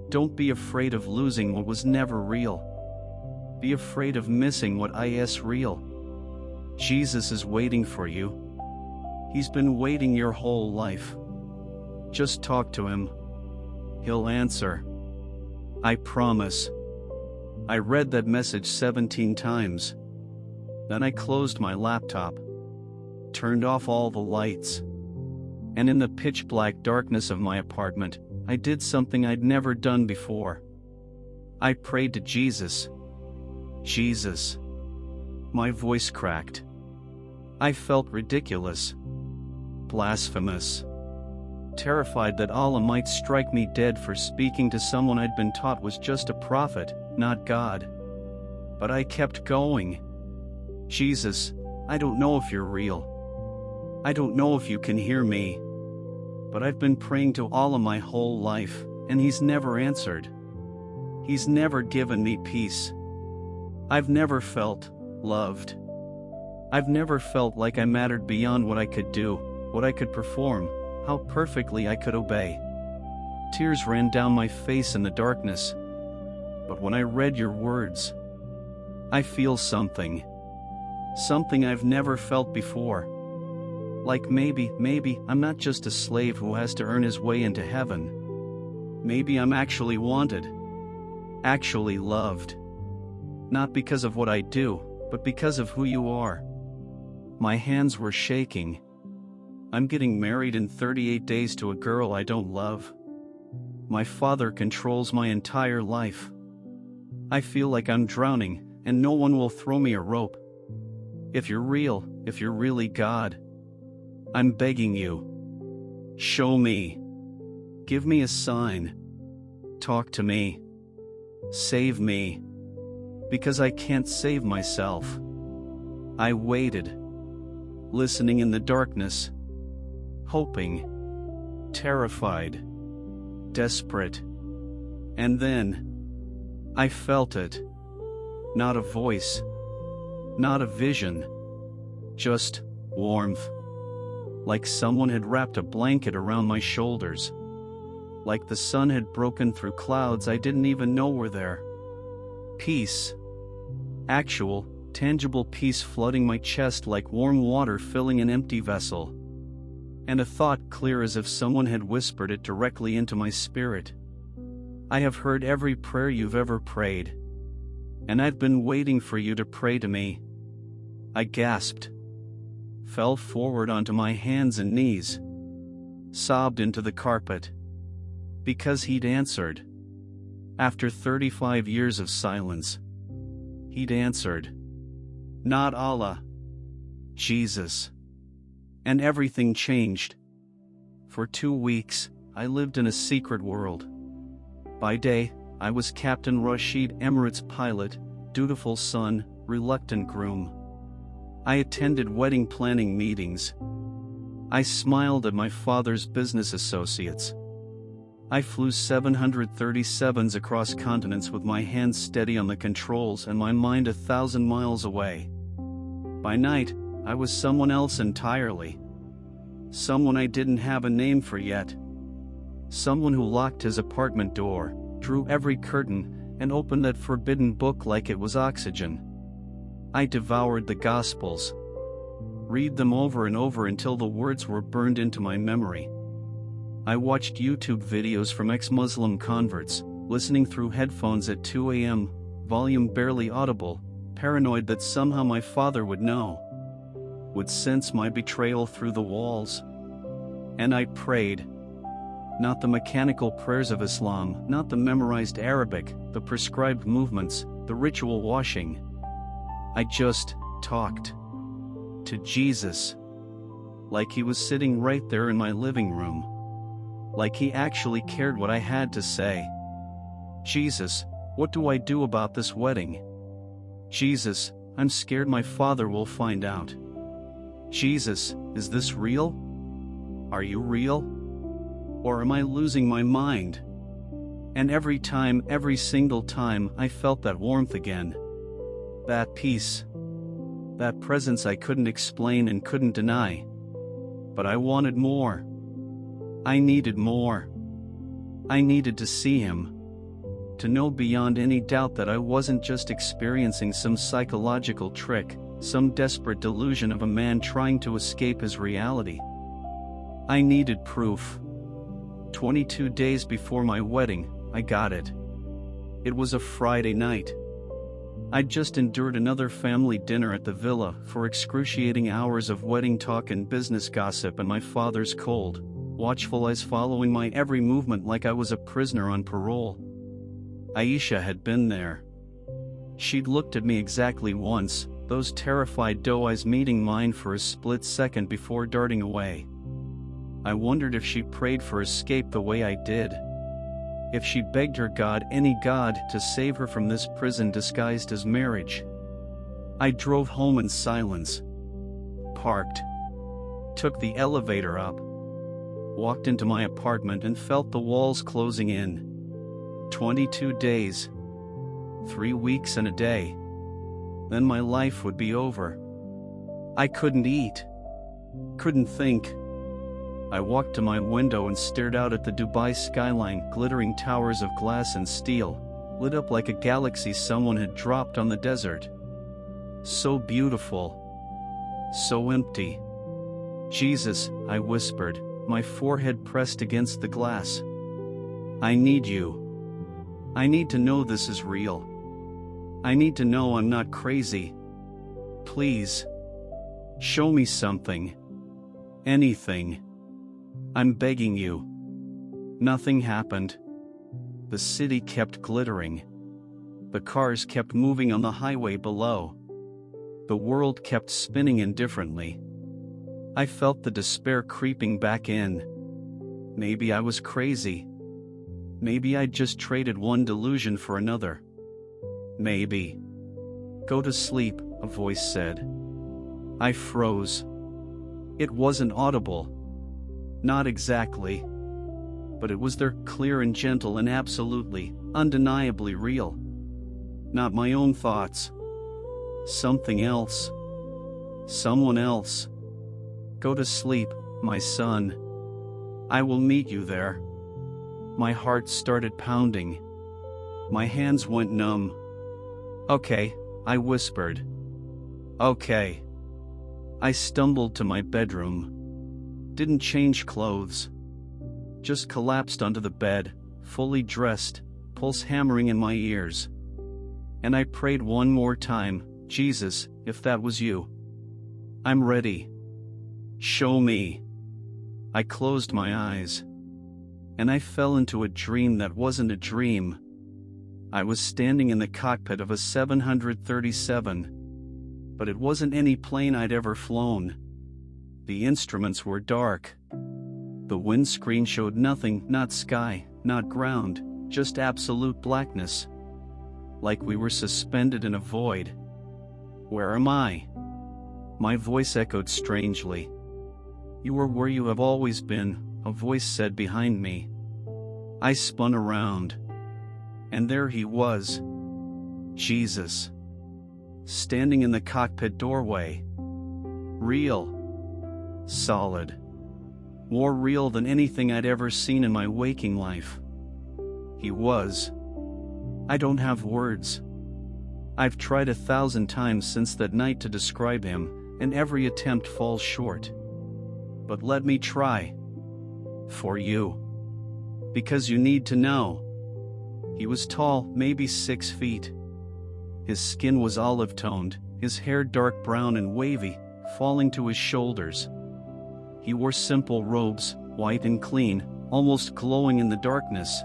Don't be afraid of losing what was never real. Be afraid of missing what is real. Jesus is waiting for you. He's been waiting your whole life. Just talk to him. He'll answer. I promise. I read that message 17 times. Then I closed my laptop. Turned off all the lights. And in the pitch-black darkness of my apartment, I did something I'd never done before. I prayed to Jesus. Jesus. My voice cracked. I felt ridiculous. Blasphemous. Terrified that Allah might strike me dead for speaking to someone I'd been taught was just a prophet, not God. But I kept going. Jesus, I don't know if you're real. I don't know if you can hear me. But I've been praying to Allah my whole life, and He's never answered. He's never given me peace. I've never felt loved. I've never felt like I mattered beyond what I could do, what I could perform, how perfectly I could obey. Tears ran down my face in the darkness. But when I read your words, I feel something. Something I've never felt before. Like maybe I'm not just a slave who has to earn his way into heaven. Maybe I'm actually wanted. Actually loved. Not because of what I do, but because of who you are. My hands were shaking. I'm getting married in 38 days to a girl I don't love. My father controls my entire life. I feel like I'm drowning, and no one will throw me a rope. If you're real, if you're really God, I'm begging you. Show me. Give me a sign. Talk to me. Save me. Because I can't save myself. I waited. Listening in the darkness. Hoping. Terrified. Desperate. And then I felt it. Not a voice. Not a vision. Just warmth. Like someone had wrapped a blanket around my shoulders. Like the sun had broken through clouds I didn't even know were there. Peace. Actual, tangible peace flooding my chest like warm water filling an empty vessel. And a thought clear as if someone had whispered it directly into my spirit. I have heard every prayer you've ever prayed. And I've been waiting for you to pray to me. I gasped, fell forward onto my hands and knees, sobbed into the carpet. Because he'd answered. After 35 years of silence, he'd answered. Not Allah. Jesus. And everything changed. For 2 weeks, I lived in a secret world. By day, I was Captain Rashid, Emirates pilot, dutiful son, reluctant groom. I attended wedding planning meetings. I smiled at my father's business associates. I flew 737s across continents with my hands steady on the controls and my mind 1,000 miles away. By night, I was someone else entirely. Someone I didn't have a name for yet. Someone who locked his apartment door, drew every curtain, and opened that forbidden book like it was oxygen. I devoured the Gospels. Read them over and over until the words were burned into my memory. I watched YouTube videos from ex-Muslim converts, listening through headphones at 2 a.m., volume barely audible, paranoid that somehow my father would know. Would sense my betrayal through the walls. And I prayed. Not the mechanical prayers of Islam, not the memorized Arabic, the prescribed movements, the ritual washing. I just talked to Jesus. Like he was sitting right there in my living room. Like he actually cared what I had to say. Jesus, what do I do about this wedding? Jesus, I'm scared my father will find out. Jesus, is this real? Are you real? Or am I losing my mind? And every single time, I felt that warmth again. That peace. That presence I couldn't explain and couldn't deny. But I wanted more. I needed more. I needed to see him. To know beyond any doubt that I wasn't just experiencing some psychological trick, some desperate delusion of a man trying to escape his reality. I needed proof. 22 days before my wedding, I got it. It was a Friday night. I'd just endured another family dinner at the villa for excruciating hours of wedding talk and business gossip and my father's cold, watchful eyes following my every movement like I was a prisoner on parole. Aisha had been there. She'd looked at me exactly once, those terrified doe eyes meeting mine for a split second before darting away. I wondered if she prayed for escape the way I did. If she begged her God, any God, to save her from this prison disguised as marriage. I drove home in silence. Parked. Took the elevator up. Walked into my apartment and felt the walls closing in. 22 days. 3 weeks and a day. Then my life would be over. I couldn't eat. Couldn't think. I walked to my window and stared out at the Dubai skyline, glittering towers of glass and steel, lit up like a galaxy someone had dropped on the desert. So beautiful. So empty. Jesus, I whispered, my forehead pressed against the glass. I need you. I need to know this is real. I need to know I'm not crazy. Please. Show me something. Anything. I'm begging you. Nothing happened. The city kept glittering. The cars kept moving on the highway below. The world kept spinning indifferently. I felt the despair creeping back in. Maybe I was crazy. Maybe I'd just traded one delusion for another. Maybe. Go to sleep, a voice said. I froze. It wasn't audible. Not exactly. But it was there, clear and gentle and absolutely, undeniably real. Not my own thoughts. Something else. Someone else. Go to sleep, my son. I will meet you there. My heart started pounding. My hands went numb. Okay, I whispered. Okay. I stumbled to my bedroom. Didn't change clothes. Just collapsed onto the bed, fully dressed, pulse hammering in my ears. And I prayed one more time, Jesus, if that was you, I'm ready. Show me. I closed my eyes. And I fell into a dream that wasn't a dream. I was standing in the cockpit of a 737. But it wasn't any plane I'd ever flown. The instruments were dark. The windscreen showed nothing, not sky, not ground, just absolute blackness. Like we were suspended in a void. Where am I? My voice echoed strangely. You are where you have always been, a voice said behind me. I spun around. And there he was. Jesus. Standing in the cockpit doorway. Real. Solid. More real than anything I'd ever seen in my waking life. He was. I don't have words. I've tried 1,000 times since that night to describe him, and every attempt falls short. But let me try. For you. Because you need to know. He was tall, maybe 6 feet. His skin was olive-toned, his hair dark brown and wavy, falling to his shoulders. He wore simple robes, white and clean, almost glowing in the darkness.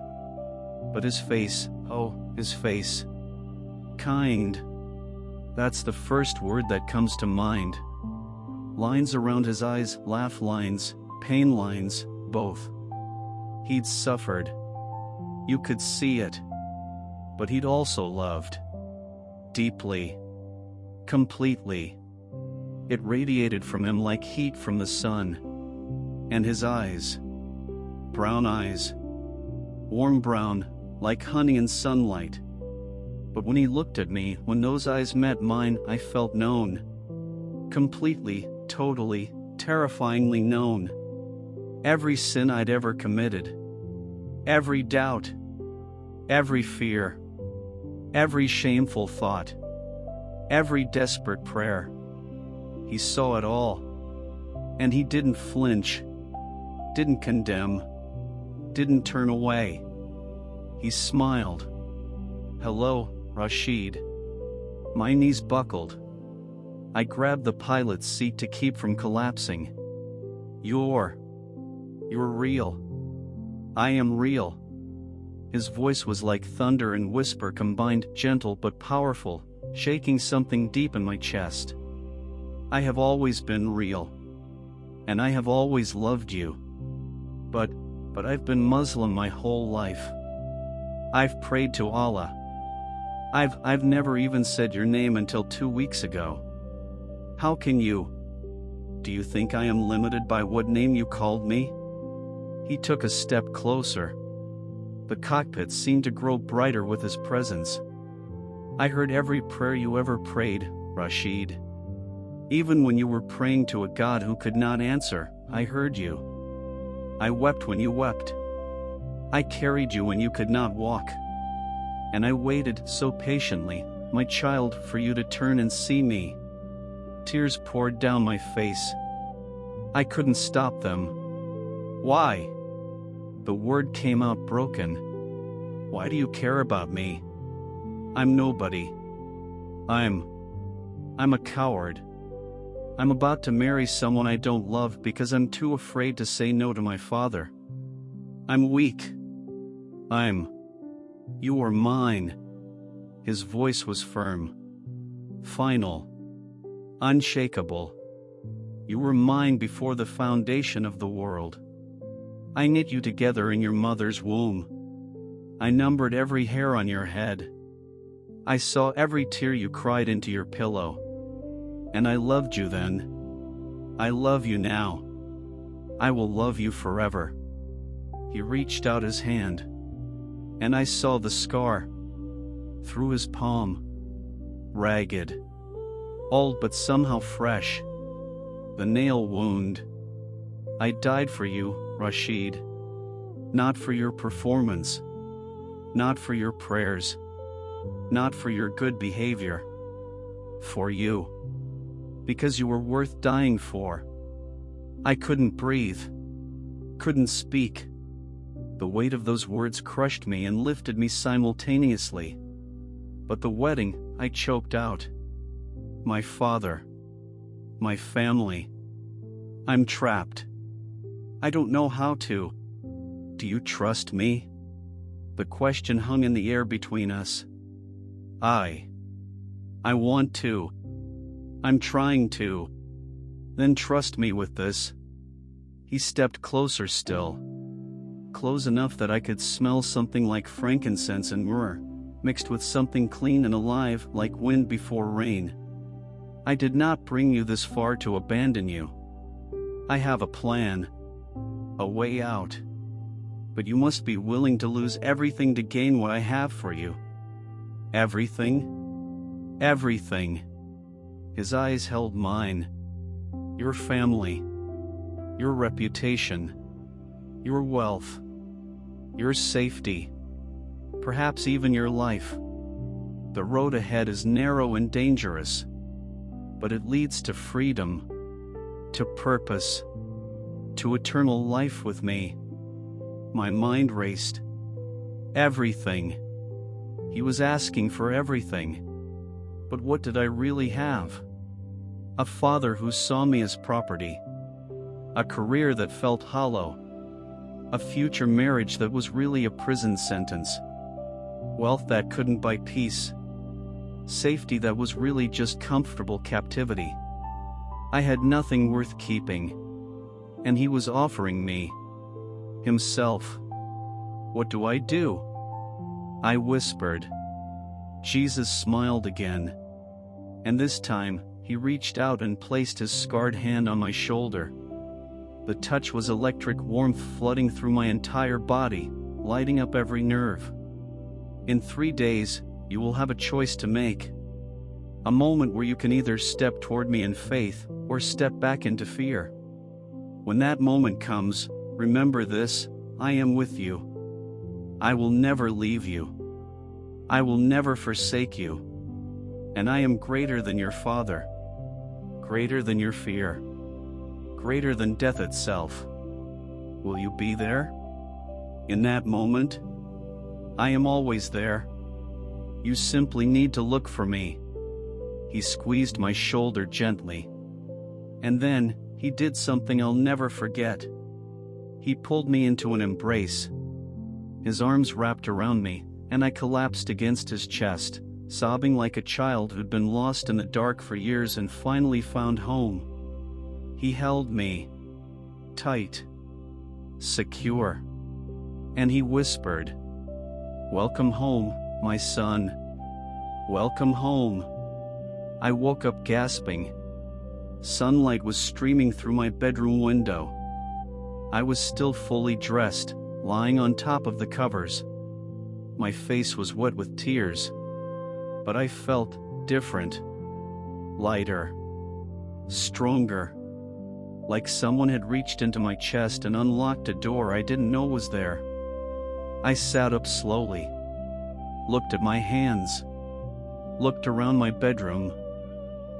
But his face, oh, his face. Kind. That's the first word that comes to mind. Lines around his eyes, laugh lines, pain lines, both. He'd suffered. You could see it. But he'd also loved. Deeply. Completely. It radiated from him like heat from the sun. And his eyes. Brown eyes. Warm brown, like honey and sunlight. But when he looked at me, when those eyes met mine, I felt known. Completely, totally, terrifyingly known. Every sin I'd ever committed. Every doubt. Every fear. Every shameful thought. Every desperate prayer. He saw it all. And he didn't flinch. Didn't condemn. Didn't turn away. He smiled. Hello, Rashid. My knees buckled. I grabbed the pilot's seat to keep from collapsing. You're real. I am real. His voice was like thunder and whisper combined, gentle but powerful, shaking something deep in my chest. I have always been real. And I have always loved you. But I've been Muslim my whole life. I've prayed to Allah. I've never even said your name until 2 weeks ago. How can you? Do you think I am limited by what name you called me? He took a step closer. The cockpit seemed to grow brighter with his presence. I heard every prayer you ever prayed, Rashid. Even when you were praying to a God who could not answer, I heard you. I wept when you wept. I carried you when you could not walk. And I waited so patiently, my child, for you to turn and see me. Tears poured down my face. I couldn't stop them. Why? The word came out broken. Why do you care about me? I'm nobody. I'm a coward. I'm about to marry someone I don't love because I'm too afraid to say no to my father. I'm weak. You are mine. His voice was firm. Final. Unshakable. You were mine before the foundation of the world. I knit you together in your mother's womb. I numbered every hair on your head. I saw every tear you cried into your pillow. And I loved you then. I love you now. I will love you forever. He reached out his hand. And I saw the scar. Through his palm. Ragged. Old but somehow fresh. The nail wound. I died for you, Rashid. Not for your performance. Not for your prayers. Not for your good behavior. For you. Because you were worth dying for. I couldn't breathe. Couldn't speak. The weight of those words crushed me and lifted me My family. I'm trapped. I don't know how to. Do you trust me? The question hung in the air between us. I want to. I'm trying to. Then trust me with this. He stepped closer still. Close enough that I could smell something like frankincense and myrrh, mixed with something clean and alive like wind before rain. I did not bring you this far to abandon you. I have a plan. A way out. But you must be willing to lose everything to gain what I have for you. Everything? Everything. His eyes held mine. Your family. Your reputation. Your wealth. Your safety. Perhaps even your life. The road ahead is narrow and dangerous. But it leads to freedom. To purpose. To eternal life with me. My mind raced. Everything. He was asking for everything. But what did I really have? A father who saw me as property. A career that felt hollow. A future marriage that was really a prison sentence. Wealth that couldn't buy peace. Safety that was really just comfortable captivity. I had nothing worth keeping. And he was offering me himself. What do? I whispered. Jesus smiled again. And this time, he reached out and placed his scarred hand on my shoulder. The touch was electric warmth flooding through my entire body, lighting up every nerve. In 3 days, you will have a choice to make. A moment where you can either step toward me in faith, or step back into fear. When that moment comes, remember this: I am with you. I will never leave you. I will never forsake you. And I am greater than your father. Greater than your fear. Greater than death itself. Will you be there? In that moment? I am always there. You simply need to look for me. He squeezed my shoulder gently. And then, he did something I'll never forget. He pulled me into an embrace. His arms wrapped around me, and I collapsed against his chest, sobbing like a child who'd been lost in the dark for years and finally found home. He held me tight, secure, and he whispered, "Welcome home, my son. Welcome home." I woke up gasping. Sunlight was streaming through my bedroom window. I was still fully dressed, lying on top of the covers. My face was wet with tears. But I felt different. Lighter. Stronger. Like someone had reached into my chest and unlocked a door I didn't know was there. I sat up slowly. Looked at my hands. Looked around my bedroom.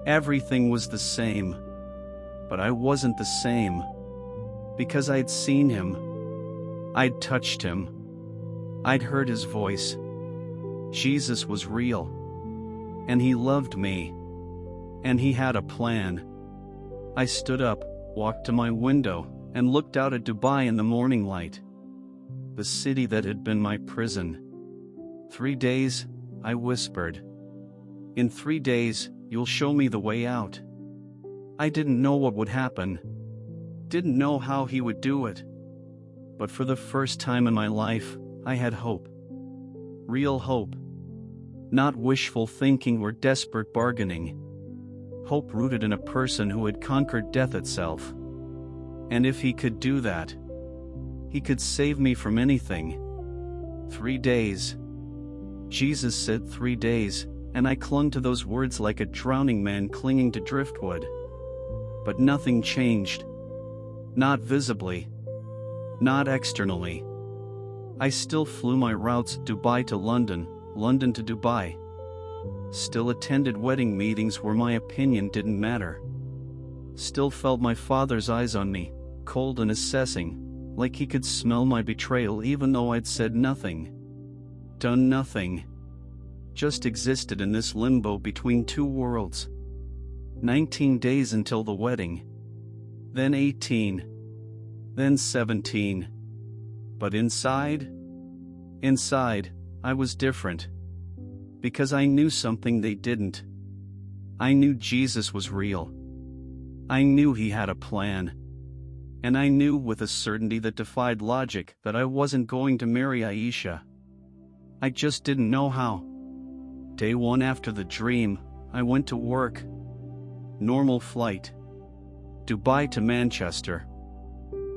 Everything was the same. But I wasn't the same. Because I'd seen him. I'd touched him. I'd heard his voice. Jesus was real. And he loved me. And he had a plan. I stood up, walked to my window, and looked out at Dubai in the morning light. The city that had been my prison. 3 days, I whispered. In 3 days, you'll show me the way out. I didn't know what would happen. Didn't know how he would do it. But for the first time in my life, I had hope. Real hope. Not wishful thinking or desperate bargaining. Hope rooted in a person who had conquered death itself. And if he could do that, he could save me from anything. 3 days. Jesus said 3 days, and I clung to those words like a drowning man clinging to driftwood. But nothing changed. Not visibly. Not externally. I still flew my routes Dubai to London, London to Dubai. Still attended wedding meetings where my opinion didn't matter. Still felt my father's eyes on me, cold and assessing, like he could smell my betrayal even though I'd said nothing. Done nothing. Just existed in this limbo between two worlds. 19 days until the wedding. Then 18. Then 17. But inside, I was different. Because I knew something they didn't. I knew Jesus was real. I knew he had a plan. And I knew with a certainty that defied logic that I wasn't going to marry Aisha. I just didn't know how. Day 1 after the dream, I went to work. Normal flight. Dubai to Manchester.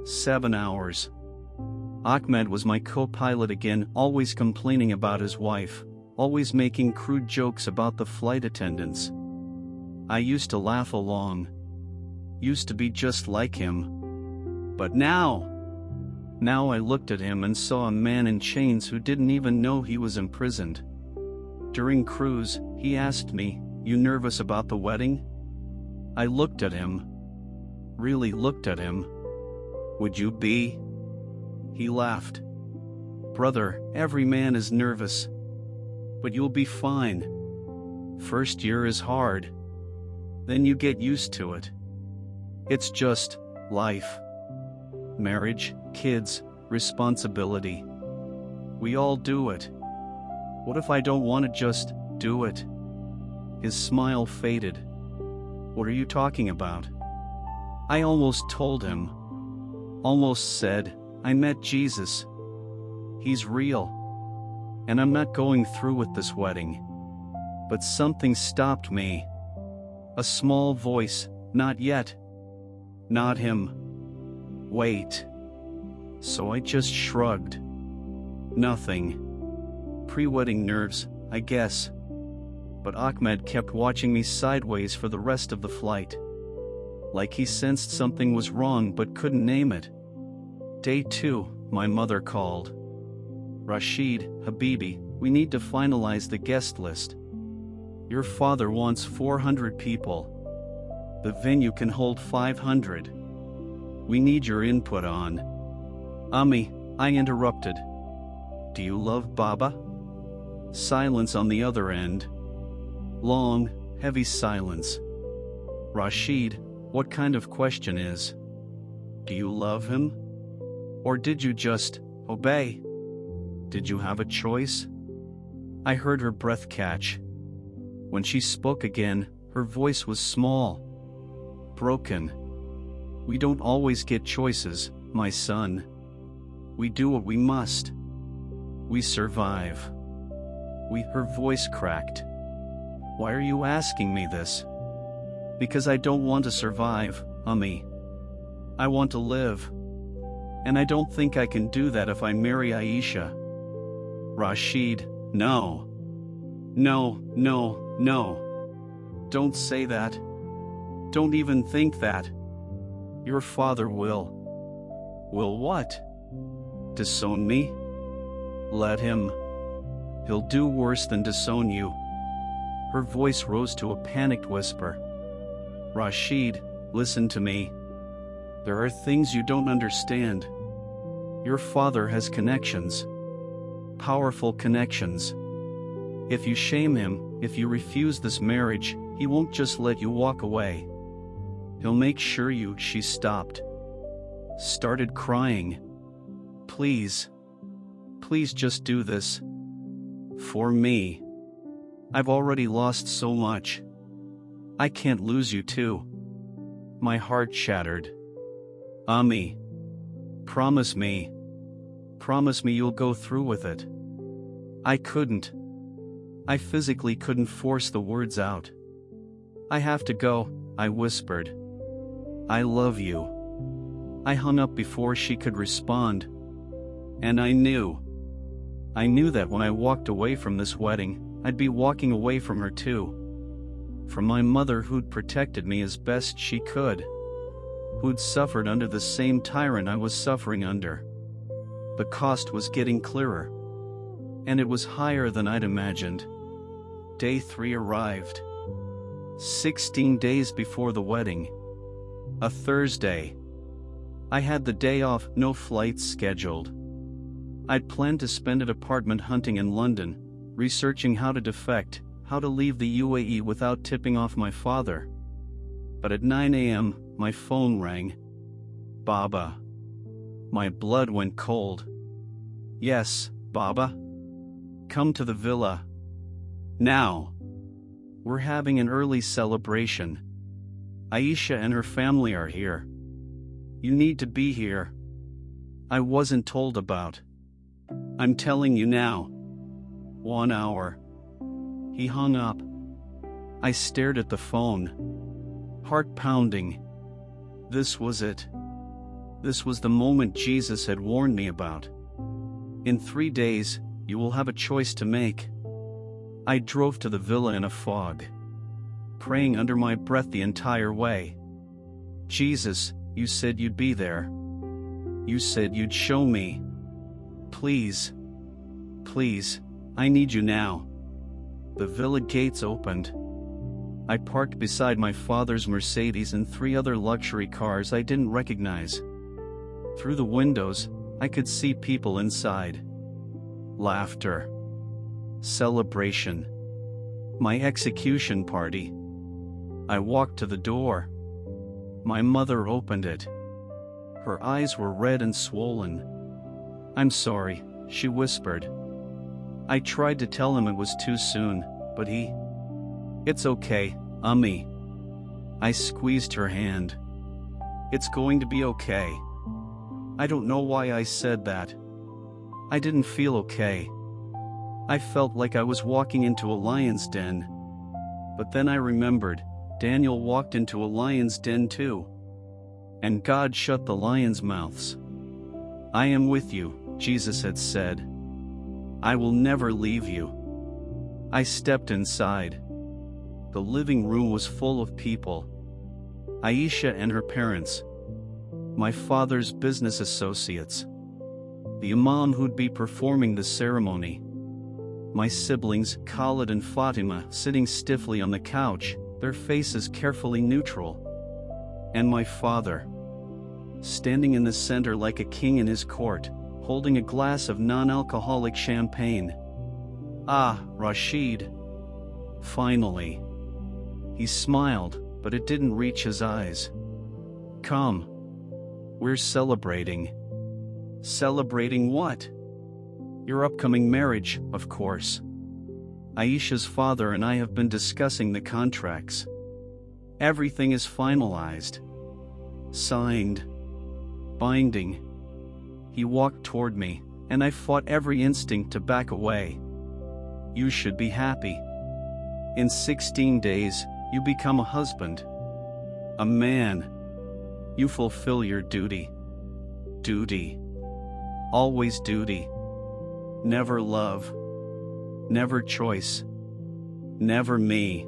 7 hours. Ahmed was my co-pilot again, always complaining about his wife, always making crude jokes about the flight attendants. I used to laugh along. Used to be just like him. But now I looked at him and saw a man in chains who didn't even know he was imprisoned. During cruise, he asked me, "You nervous about the wedding?" I looked at him. Really looked at him. "Would you be?" He laughed. "Brother, every man is nervous. But you'll be fine. First year is hard. Then you get used to it. It's just life. Marriage, kids, responsibility. We all do it. What if I don't want to just do it?" His smile faded. "What are you talking about?" I almost told him. Almost said, "I met Jesus. He's real. And I'm not going through with this wedding." But something stopped me. A small voice, "Not yet. Not him. Wait." So I just shrugged. Nothing. Pre-wedding nerves, I guess. But Ahmed kept watching me sideways for the rest of the flight. Like he sensed something was wrong but couldn't name it. Day 2, my mother called. "Rashid, Habibi, we need to finalize the guest list. Your father wants 400 people. The venue can hold 500. We need your input on." "Ummi," I interrupted. "Do you love Baba?" Silence on the other end. Long, heavy silence. "Rashid, what kind of question is? Do you love him? Or did you just obey? Did you have a choice?" I heard her breath catch. When she spoke again, her voice was small. Broken. "We don't always get choices, my son. We do what we must. We survive." Her voice cracked. "Why are you asking me this?" "Because I don't want to survive, Ummi. I want to live. And I don't think I can do that if I marry Aisha." "Rashid, no. No, no, no. Don't say that. Don't even think that. Your father will." "Will what? Disown me?" "Let him. He'll do worse than disown you." Her voice rose to a panicked whisper. "Rashid, listen to me. There are things you don't understand. Your father has connections. Powerful connections. If you shame him, if you refuse this marriage, he won't just let you walk away. He'll make sure you..." She stopped. Started crying. "Please. Please just do this. For me. I've already lost so much. I can't lose you too." My heart shattered. "Ummi. Promise me. Promise me you'll go through with it." I couldn't. I physically couldn't force the words out. "I have to go," I whispered. "I love you." I hung up before she could respond. And I knew that when I walked away from this wedding, I'd be walking away from her too. From my mother who'd protected me as best she could. Who'd suffered under the same tyrant I was suffering under. The cost was getting clearer. And it was higher than I'd imagined. Day 3 arrived. 16 days before the wedding. A Thursday. I had the day off, no flights scheduled. I'd planned to spend it apartment hunting in London, researching how to defect, how to leave the UAE without tipping off my father. But at 9 a.m., my phone rang. Baba. My blood went cold. Yes, Baba? Come to the villa. Now. We're having an early celebration. Aisha and her family are here. You need to be here. I wasn't told about. I'm telling you now. 1 hour. He hung up. I stared at the phone. Heart pounding. This was it. This was the moment Jesus had warned me about. In 3 days, you will have a choice to make. I drove to the villa in a fog, praying under my breath the entire way. Jesus, you said you'd be there. You said you'd show me. Please. Please, I need you now. The villa gates opened. I parked beside my father's Mercedes and 3 other luxury cars I didn't recognize. Through the windows, I could see people inside. Laughter. Celebration. My execution party. I walked to the door. My mother opened it. Her eyes were red and swollen. I'm sorry, she whispered. I tried to tell him it was too soon, but he... It's okay, Ummi. I squeezed her hand. It's going to be okay. I don't know why I said that. I didn't feel okay. I felt like I was walking into a lion's den. But then I remembered, Daniel walked into a lion's den too. And God shut the lions' mouths. I am with you, Jesus had said. I will never leave you. I stepped inside. The living room was full of people. Aisha and her parents. My father's business associates. The imam who'd be performing the ceremony. My siblings, Khalid and Fatima, sitting stiffly on the couch, their faces carefully neutral. And my father, standing in the center like a king in his court, holding a glass of non-alcoholic champagne. Ah, Rashid. Finally. He smiled, but it didn't reach his eyes. Come. We're celebrating. Celebrating what? Your upcoming marriage, of course. Aisha's father and I have been discussing the contracts. Everything is finalized. Signed. Binding. He walked toward me, and I fought every instinct to back away. You should be happy. In 16 days, you become a husband. A man. You fulfill your duty. Duty. Always duty. Never love. Never choice. Never me.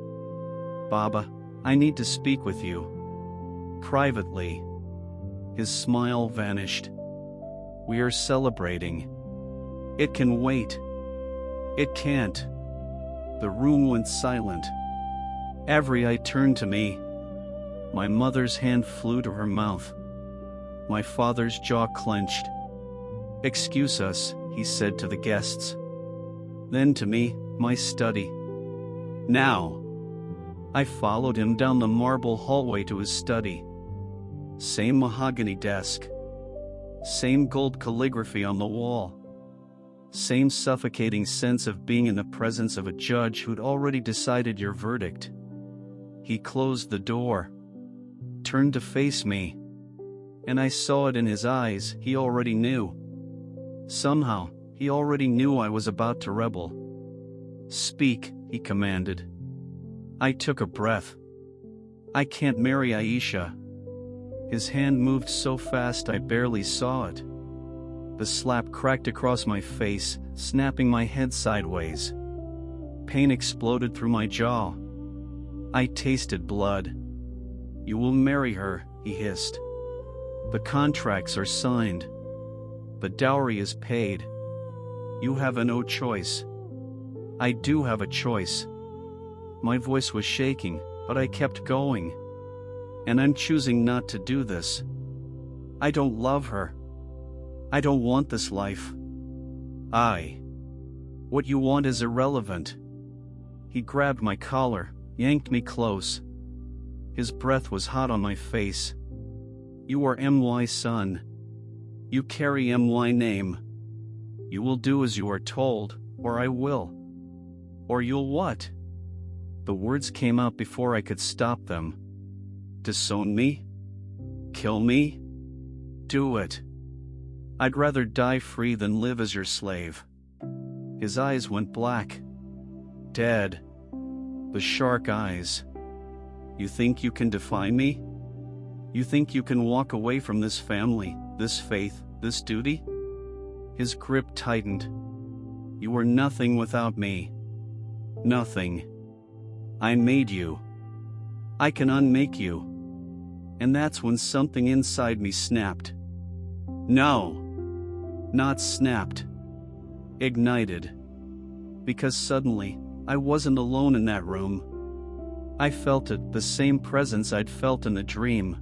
Baba, I need to speak with you. Privately. His smile vanished. We are celebrating. It can wait. It can't. The room went silent. Every eye turned to me. My mother's hand flew to her mouth. My father's jaw clenched. Excuse us, he said to the guests. Then to me, my study. Now. I followed him down the marble hallway to his study. Same mahogany desk. Same gold calligraphy on the wall. Same suffocating sense of being in the presence of a judge who'd already decided your verdict. He closed the door. Turned to face me. And I saw it in his eyes, he already knew. Somehow, he already knew I was about to rebel. Speak, he commanded. I took a breath. I can't marry Aisha. His hand moved so fast I barely saw it. The slap cracked across my face, snapping my head sideways. Pain exploded through my jaw. I tasted blood. You will marry her, he hissed. The contracts are signed. The dowry is paid. You have no choice. I do have a choice. My voice was shaking, but I kept going. And I'm choosing not to do this. I don't love her. I don't want this life. What you want is irrelevant. He grabbed my collar, yanked me close. His breath was hot on my face. "You are my son. You carry my name. You will do as you are told, or I will." "Or you'll what?" The words came out before I could stop them. "Disown me? Kill me? Do it. I'd rather die free than live as your slave." His eyes went black. Dead. The shark eyes. "You think you can defy me? You think you can walk away from this family, this faith, this duty?" His grip tightened. "You are nothing without me. Nothing. I made you. I can unmake you." And that's when something inside me snapped. No. Not snapped. Ignited. Because suddenly, I wasn't alone in that room. I felt it, the same presence I'd felt in the dream.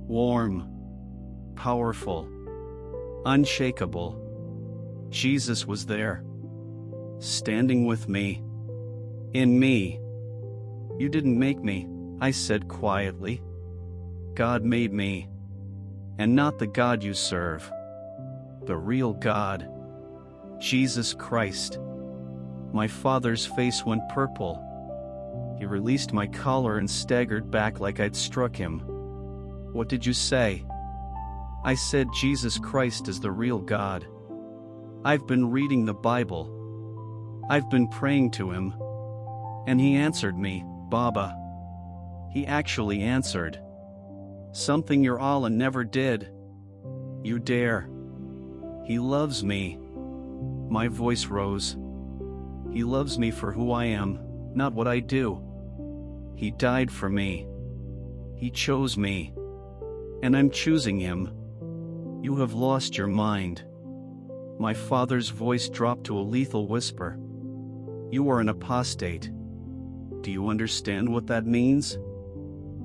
Warm. Powerful. Unshakable. Jesus was there. Standing with me. In me. "You didn't make me," I said quietly. "God made me. And not the God you serve. The real God. Jesus Christ." My father's face went purple. He released my collar and staggered back like I'd struck him. "What did you say?" I said Jesus Christ is the real God. I've been reading the Bible. I've been praying to him. And he answered me, Baba. He actually answered. Something your Allah never did. "You dare." "He loves me." My voice rose. "He loves me for who I am, not what I do. He died for me. He chose me. And I'm choosing him." "You have lost your mind." My father's voice dropped to a lethal whisper. "You are an apostate. Do you understand what that means?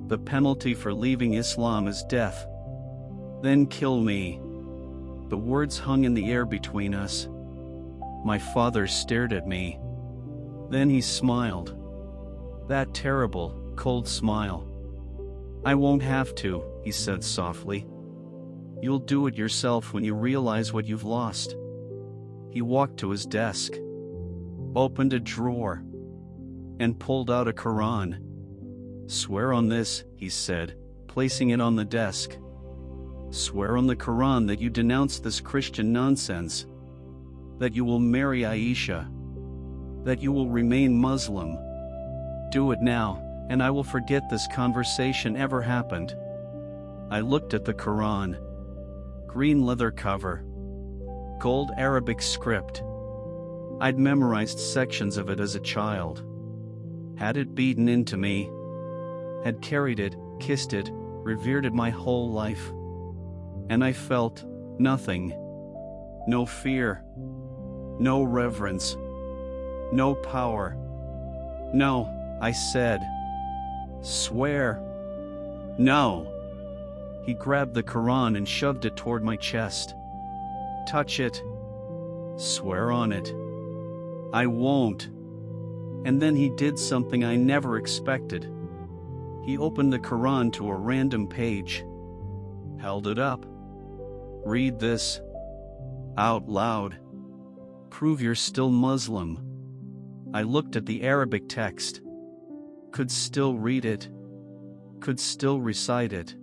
The penalty for leaving Islam is death. Then kill me." The words hung in the air between us. My father stared at me. Then he smiled. That terrible, cold smile. "I won't have to," he said softly. "You'll do it yourself when you realize what you've lost." He walked to his desk, opened a drawer, and pulled out a Quran. "Swear on this," he said, placing it on the desk. "Swear on the Quran that you denounce this Christian nonsense. That you will marry Aisha. That you will remain Muslim. Do it now, and I will forget this conversation ever happened." I looked at the Quran. Green leather cover. Gold Arabic script. I'd memorized sections of it as a child. Had it beaten into me. Had carried it, kissed it, revered it my whole life. And I felt nothing. No fear. No reverence. No power. "No," I said. "Swear." "No." He grabbed the Quran and shoved it toward my chest. "Touch it. Swear on it." "I won't." And then he did something I never expected. He opened the Quran to a random page. Held it up. "Read this. Out loud. Prove you're still Muslim." I looked at the Arabic text. Could still read it. Could still recite it.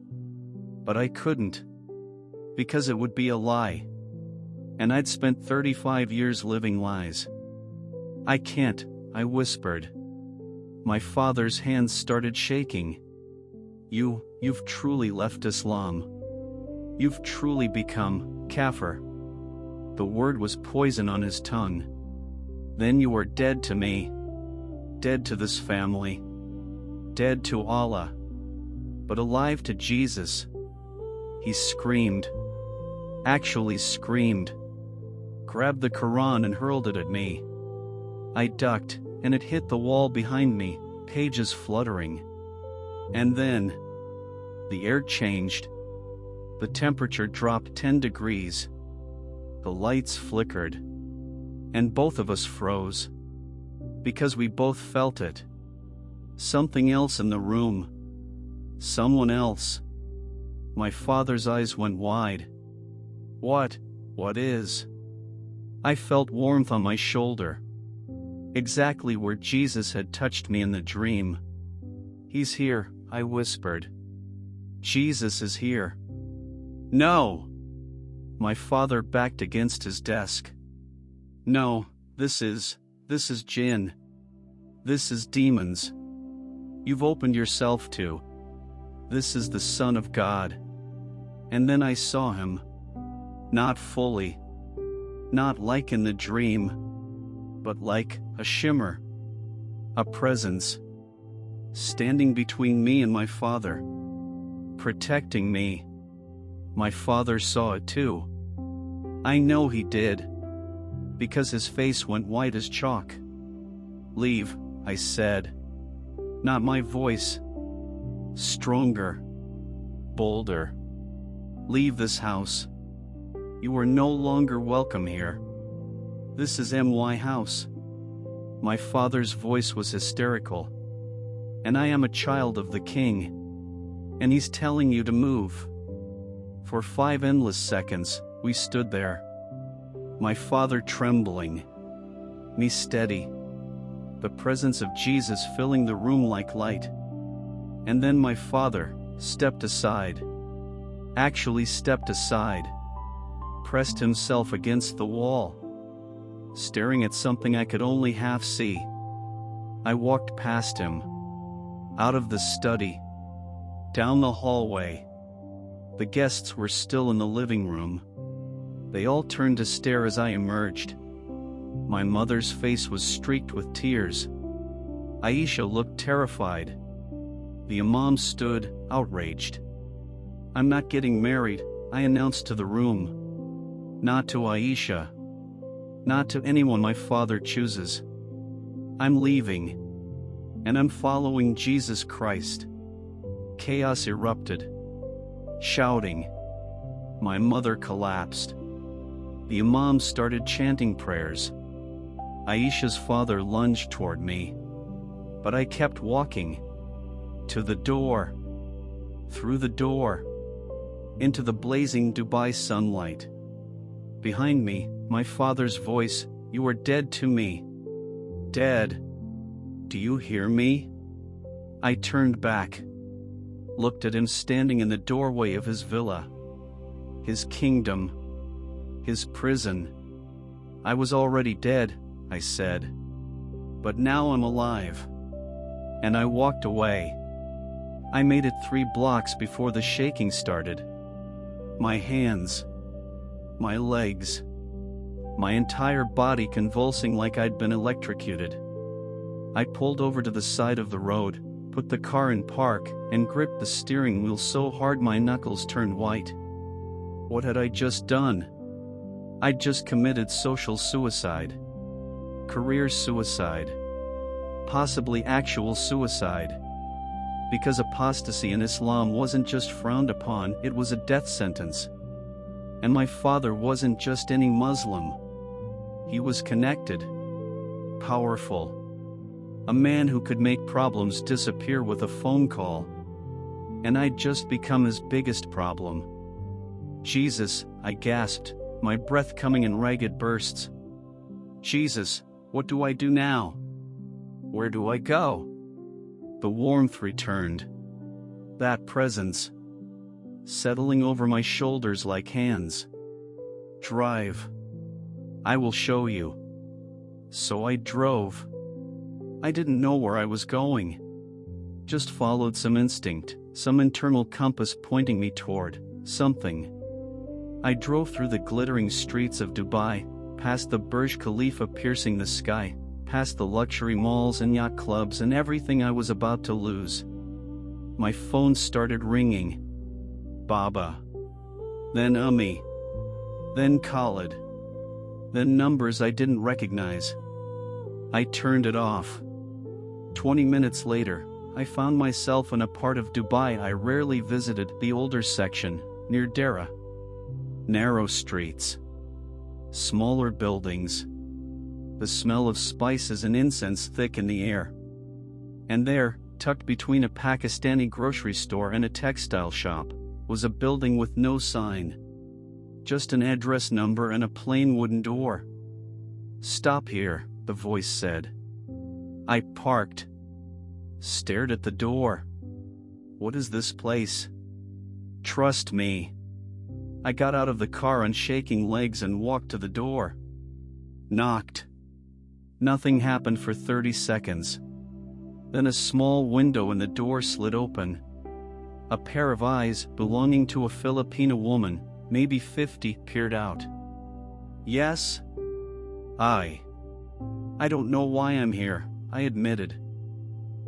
But I couldn't. Because it would be a lie. And I'd spent 35 years living lies. "I can't," I whispered. My father's hands started shaking. You've truly left Islam. You've truly become kafir." The word was poison on his tongue. "Then you are dead to me. Dead to this family. Dead to Allah. But alive to Jesus." He screamed. Actually screamed. Grabbed the Quran and hurled it at me. I ducked, and it hit the wall behind me, pages fluttering. And then, the air changed. The temperature dropped 10 degrees. The lights flickered. And both of us froze. Because we both felt it. Something else in the room. Someone else. My father's eyes went wide. What is? I felt warmth on my shoulder. Exactly where Jesus had touched me in the dream. He's here, I whispered. Jesus is here. No! My father backed against his desk. No, this is jinn. This is demons. You've opened yourself to. This is the Son of God. And then I saw him. Not fully. Not like in the dream. But like a shimmer. A presence. Standing between me and my father. Protecting me. My father saw it too. I know he did. Because his face went white as chalk. Leave, I said. Not my voice. Stronger. Bolder. Leave this house. You are no longer welcome here. This is my house. My father's voice was hysterical. And I am a child of the king. And he's telling you to move. For 5 endless seconds, we stood there. My father trembling. Me steady. The presence of Jesus filling the room like light. And then my father stepped aside. Actually stepped aside. Pressed himself against the wall. Staring at something I could only half see. I walked past him. Out of the study. Down the hallway. The guests were still in the living room. They all turned to stare as I emerged. My mother's face was streaked with tears. Aisha looked terrified. The imam stood, outraged. I'm not getting married, I announced to the room. Not to Aisha. Not to anyone my father chooses. I'm leaving. And I'm following Jesus Christ. Chaos erupted. Shouting. My mother collapsed. The imam started chanting prayers. Aisha's father lunged toward me. But I kept walking. To the door. Through the door. Into the blazing Dubai sunlight. Behind me, my father's voice, you are dead to me. Dead. Do you hear me? I turned back. Looked at him standing in the doorway of his villa. His kingdom. His prison. I was already dead, I said. But now I'm alive. And I walked away. I made it 3 blocks before the shaking started. My hands. My legs. My entire body convulsing like I'd been electrocuted. I pulled over to the side of the road, put the car in park, and gripped the steering wheel so hard my knuckles turned white. What had I just done? I'd just committed social suicide. Career suicide. Possibly actual suicide. Because apostasy in Islam wasn't just frowned upon, it was a death sentence. And my father wasn't just any Muslim. He was connected. Powerful. A man who could make problems disappear with a phone call. And I'd just become his biggest problem. Jesus, I gasped, my breath coming in ragged bursts. Jesus, what do I do now? Where do I go? The warmth returned. That presence. Settling over my shoulders like hands. Drive. I will show you. So I drove. I didn't know where I was going. Just followed some instinct, some internal compass pointing me toward something. I drove through the glittering streets of Dubai, past the Burj Khalifa piercing the sky, past the luxury malls and yacht clubs and everything I was about to lose. My phone started ringing. Baba. Then Ummi. Then Khalid. Then numbers I didn't recognize. I turned it off. 20 minutes later, I found myself in a part of Dubai I rarely visited, the older section, near Dera. Narrow streets. Smaller buildings. The smell of spices and incense thick in the air. And there, tucked between a Pakistani grocery store and a textile shop, was a building with no sign. Just an address number and a plain wooden door. "Stop here," the voice said. I parked. Stared at the door. "What is this place?" "Trust me." I got out of the car on shaking legs and walked to the door. Knocked. Nothing happened for 30 seconds. Then a small window in the door slid open. A pair of eyes, belonging to a Filipino woman, maybe 50, peered out. "Yes?" I don't know why I'm here," I admitted.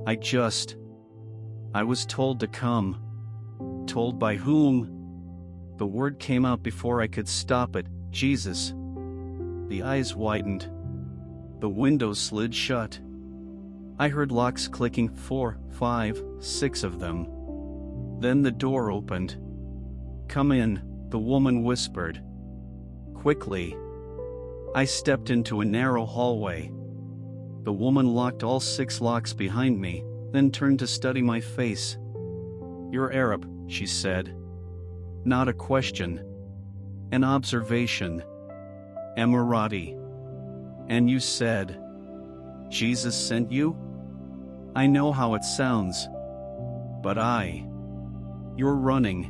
I was told to come." "Told by whom?" The word came out before I could stop it. "Jesus." The eyes widened. The window slid shut. I heard locks clicking, 4, 5, 6 of them. Then the door opened. "Come in," the woman whispered. Quickly. I stepped into a narrow hallway. The woman locked all 6 locks behind me, then turned to study my face. "You're Arab," she said. Not a question. An observation. "Emirati. And you said Jesus sent you?" "I know how it sounds. But You're running."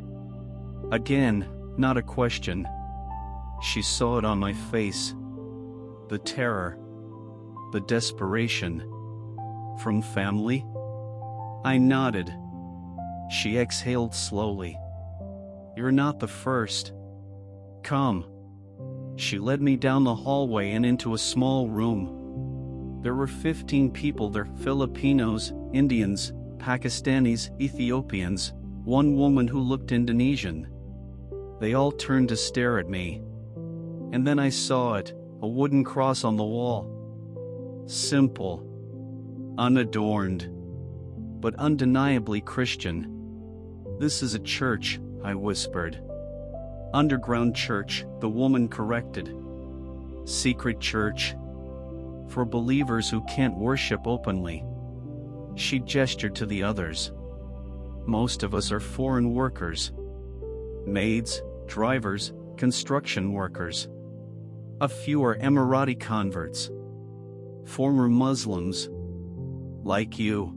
Again, not a question. She saw it on my face. The terror. The desperation. "From family?" I nodded. She exhaled slowly. "You're not the first. Come." She led me down the hallway and into a small room. There were 15 people there, Filipinos, Indians, Pakistanis, Ethiopians, one woman who looked Indonesian. They all turned to stare at me. And then I saw it, a wooden cross on the wall. Simple. Unadorned. But undeniably Christian. "This is a church," I whispered. "Underground church," the woman corrected. "Secret church. For believers who can't worship openly." She gestured to the others. "Most of us are foreign workers. Maids, drivers, construction workers. A few are Emirati converts. Former Muslims. Like you."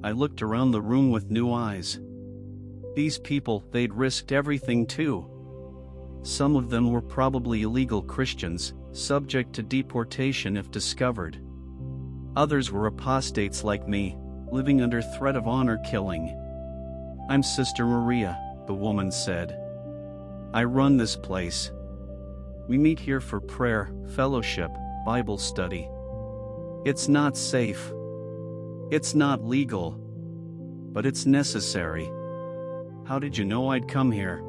I looked around the room with new eyes. These people, they'd risked everything too. Some of them were probably illegal Christians, subject to deportation if discovered. Others were apostates like me, living under threat of honor killing. "I'm Sister Maria," the woman said. "I run this place. We meet here for prayer, fellowship, Bible study. It's not safe. It's not legal. But it's necessary." "How did you know I'd come here?"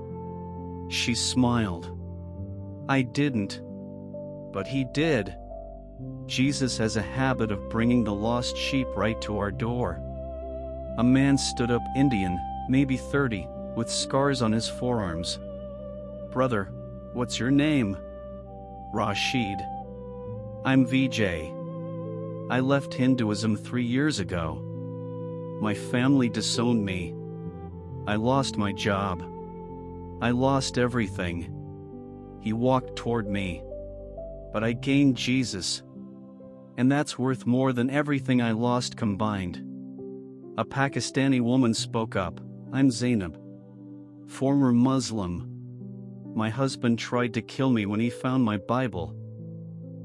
She smiled. "I didn't. But he did. Jesus has a habit of bringing the lost sheep right to our door." A man stood up, Indian, maybe 30, with scars on his forearms. "Brother, what's your name?" "Rashid." "I'm VJ. I left Hinduism 3 years ago. My family disowned me. I lost my job. I lost everything." He walked toward me. "But I gained Jesus. And that's worth more than everything I lost combined." A Pakistani woman spoke up. "I'm Zainab. Former Muslim. My husband tried to kill me when he found my Bible.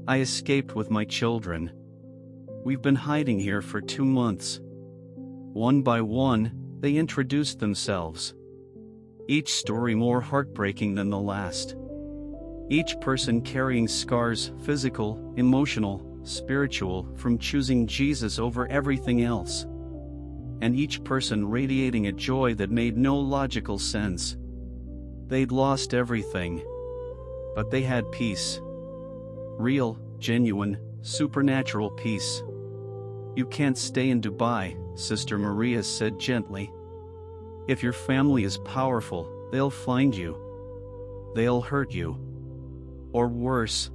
I escaped with my children. We've been hiding here for 2 months." One by one, they introduced themselves. Each story more heartbreaking than the last. Each person carrying scars, physical, emotional, spiritual, from choosing Jesus over everything else. And each person radiating a joy that made no logical sense. They'd lost everything. But they had peace. Real, genuine, supernatural peace. "You can't stay in Dubai," Sister Maria said gently. "If your family is powerful, they'll find you. They'll hurt you. Or worse."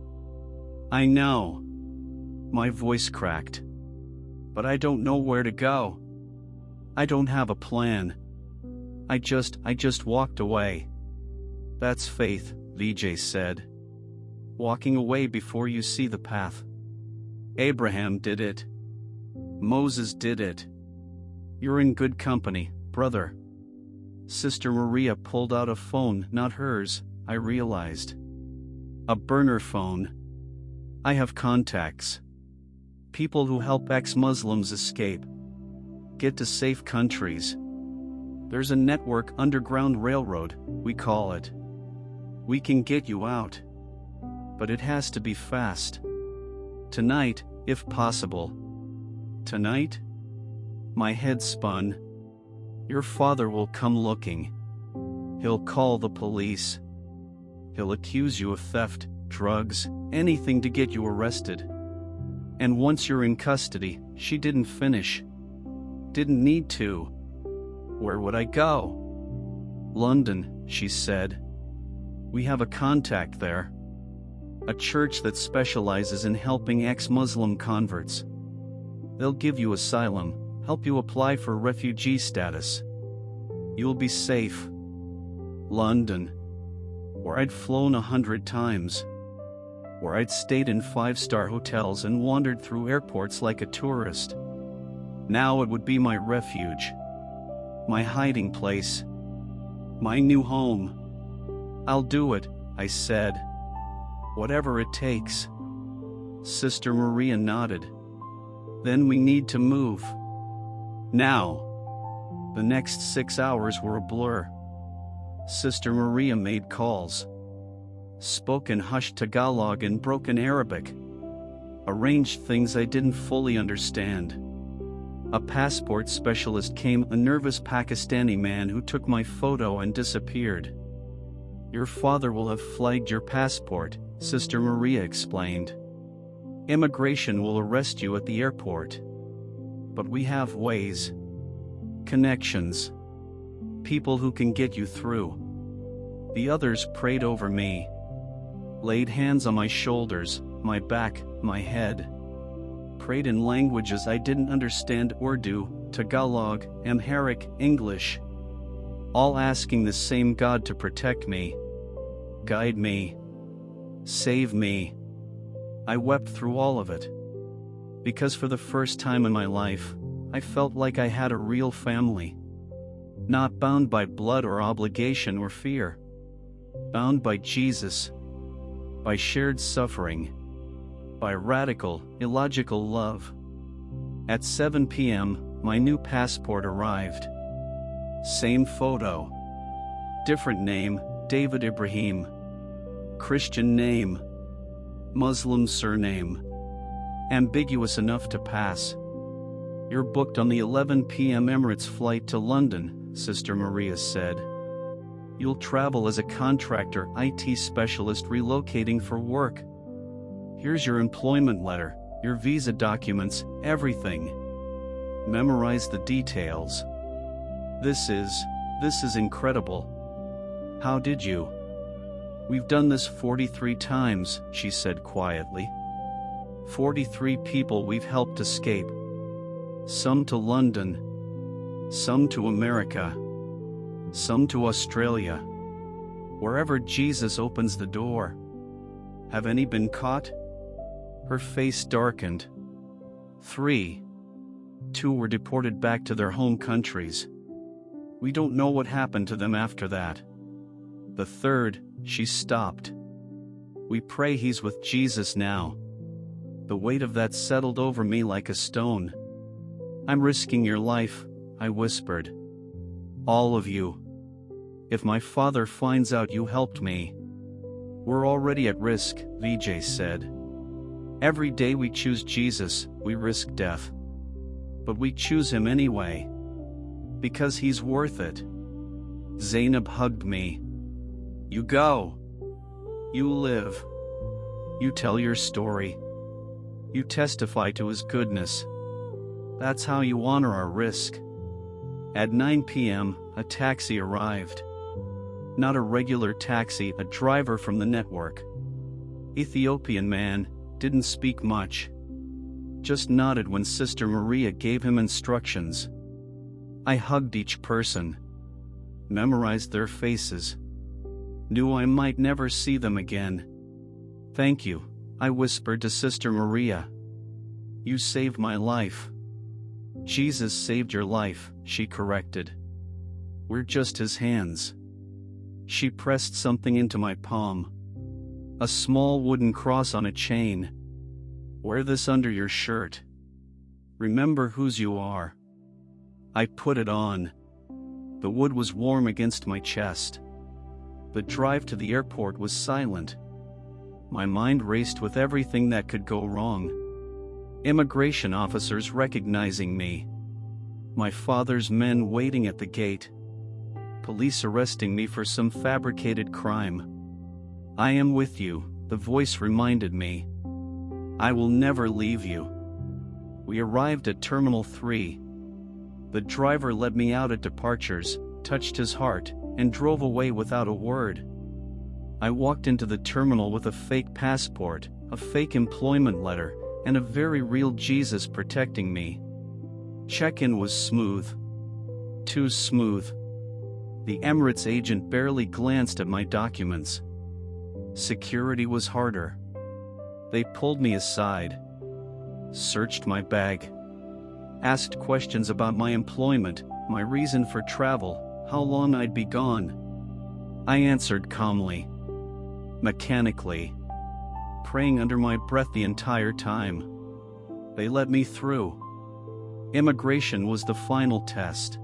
"I know." My voice cracked. "But I don't know where to go." I don't have a plan. I just walked away. That's faith, Vijay said. Walking away before you see the path. Abraham did it. Moses did it. You're in good company, brother. Sister Maria pulled out a phone, not hers, I realized. A burner phone. I have contacts. People who help ex-Muslims escape. Get to safe countries. There's a network, underground railroad, we call it. We can get you out. But it has to be fast. Tonight, if possible. Tonight? My head spun. Your father will come looking. He'll call the police. He'll accuse you of theft, drugs, anything to get you arrested. And once you're in custody, she didn't finish. Didn't need to. Where would I go? London, she said. We have a contact there. A church that specializes in helping ex-Muslim converts. They'll give you asylum, help you apply for refugee status. You'll be safe. London. Where I'd flown 100 times. Where I'd stayed in 5-star hotels and wandered through airports like a tourist. Now it would be my refuge. My hiding place. My new home. I'll do it, I said. Whatever it takes. Sister Maria nodded. Then we need to move. Now. The next 6 hours were a blur. Sister Maria made calls. Spoke in hushed Tagalog and broken Arabic. Arranged things I didn't fully understand. A passport specialist came, a nervous Pakistani man who took my photo and disappeared. Your father will have flagged your passport, Sister Maria explained. Immigration will arrest you at the airport. But we have ways. Connections. People who can get you through. The others prayed over me. Laid hands on my shoulders, my back, my head. Prayed in languages I didn't understand: Urdu, Tagalog, Amharic, English. All asking the same God to protect me. Guide me. Save me. I wept through all of it. Because for the first time in my life, I felt like I had a real family. Not bound by blood or obligation or fear. Bound by Jesus. By shared suffering. By radical, illogical love. At 7 p.m., my new passport arrived. Same photo. Different name, David Ibrahim. Christian name. Muslim surname. Ambiguous enough to pass. You're booked on the 11 p.m. Emirates flight to London, Sister Maria said. You'll travel as a contractor, IT specialist relocating for work. Here's your employment letter, your visa documents, everything. Memorize the details. This is incredible. How did you? We've done this 43 times, she said quietly. 43 people we've helped escape. Some to London. Some to America. Some to Australia. Wherever Jesus opens the door. Have any been caught? Her face darkened. 3. 2 were deported back to their home countries. We don't know what happened to them after that. The 3rd, she stopped. We pray he's with Jesus now. The weight of that settled over me like a stone. I'm risking your life, I whispered. All of you. If my father finds out you helped me. We're already at risk, Vijay said. Every day we choose Jesus, we risk death. But we choose him anyway. Because he's worth it. Zainab hugged me. You go. You live. You tell your story. You testify to his goodness. That's how you honor our risk. At 9 p.m., a taxi arrived. Not a regular taxi, a driver from the network. Ethiopian man, didn't speak much. Just nodded when Sister Maria gave him instructions. I hugged each person, memorized their faces, knew I might never see them again. "Thank you," I whispered to Sister Maria. "You saved my life." "Jesus saved your life," she corrected. "We're just his hands." She pressed something into my palm. A small wooden cross on a chain. "Wear this under your shirt. Remember whose you are." I put it on. The wood was warm against my chest. The drive to the airport was silent. My mind raced with everything that could go wrong. Immigration officers recognizing me. My father's men waiting at the gate. Police arresting me for some fabricated crime. "I am with you," the voice reminded me. "I will never leave you." We arrived at Terminal 3. The driver let me out at departures, touched his heart, and drove away without a word. I walked into the terminal with a fake passport, a fake employment letter, and a very real Jesus protecting me. Check-in was smooth. Too smooth. The Emirates agent barely glanced at my documents. Security was harder. They pulled me aside, searched my bag, asked questions about my employment, my reason for travel, how long I'd be gone. I answered calmly, mechanically, praying under my breath the entire time. They let me through. Immigration was the final test.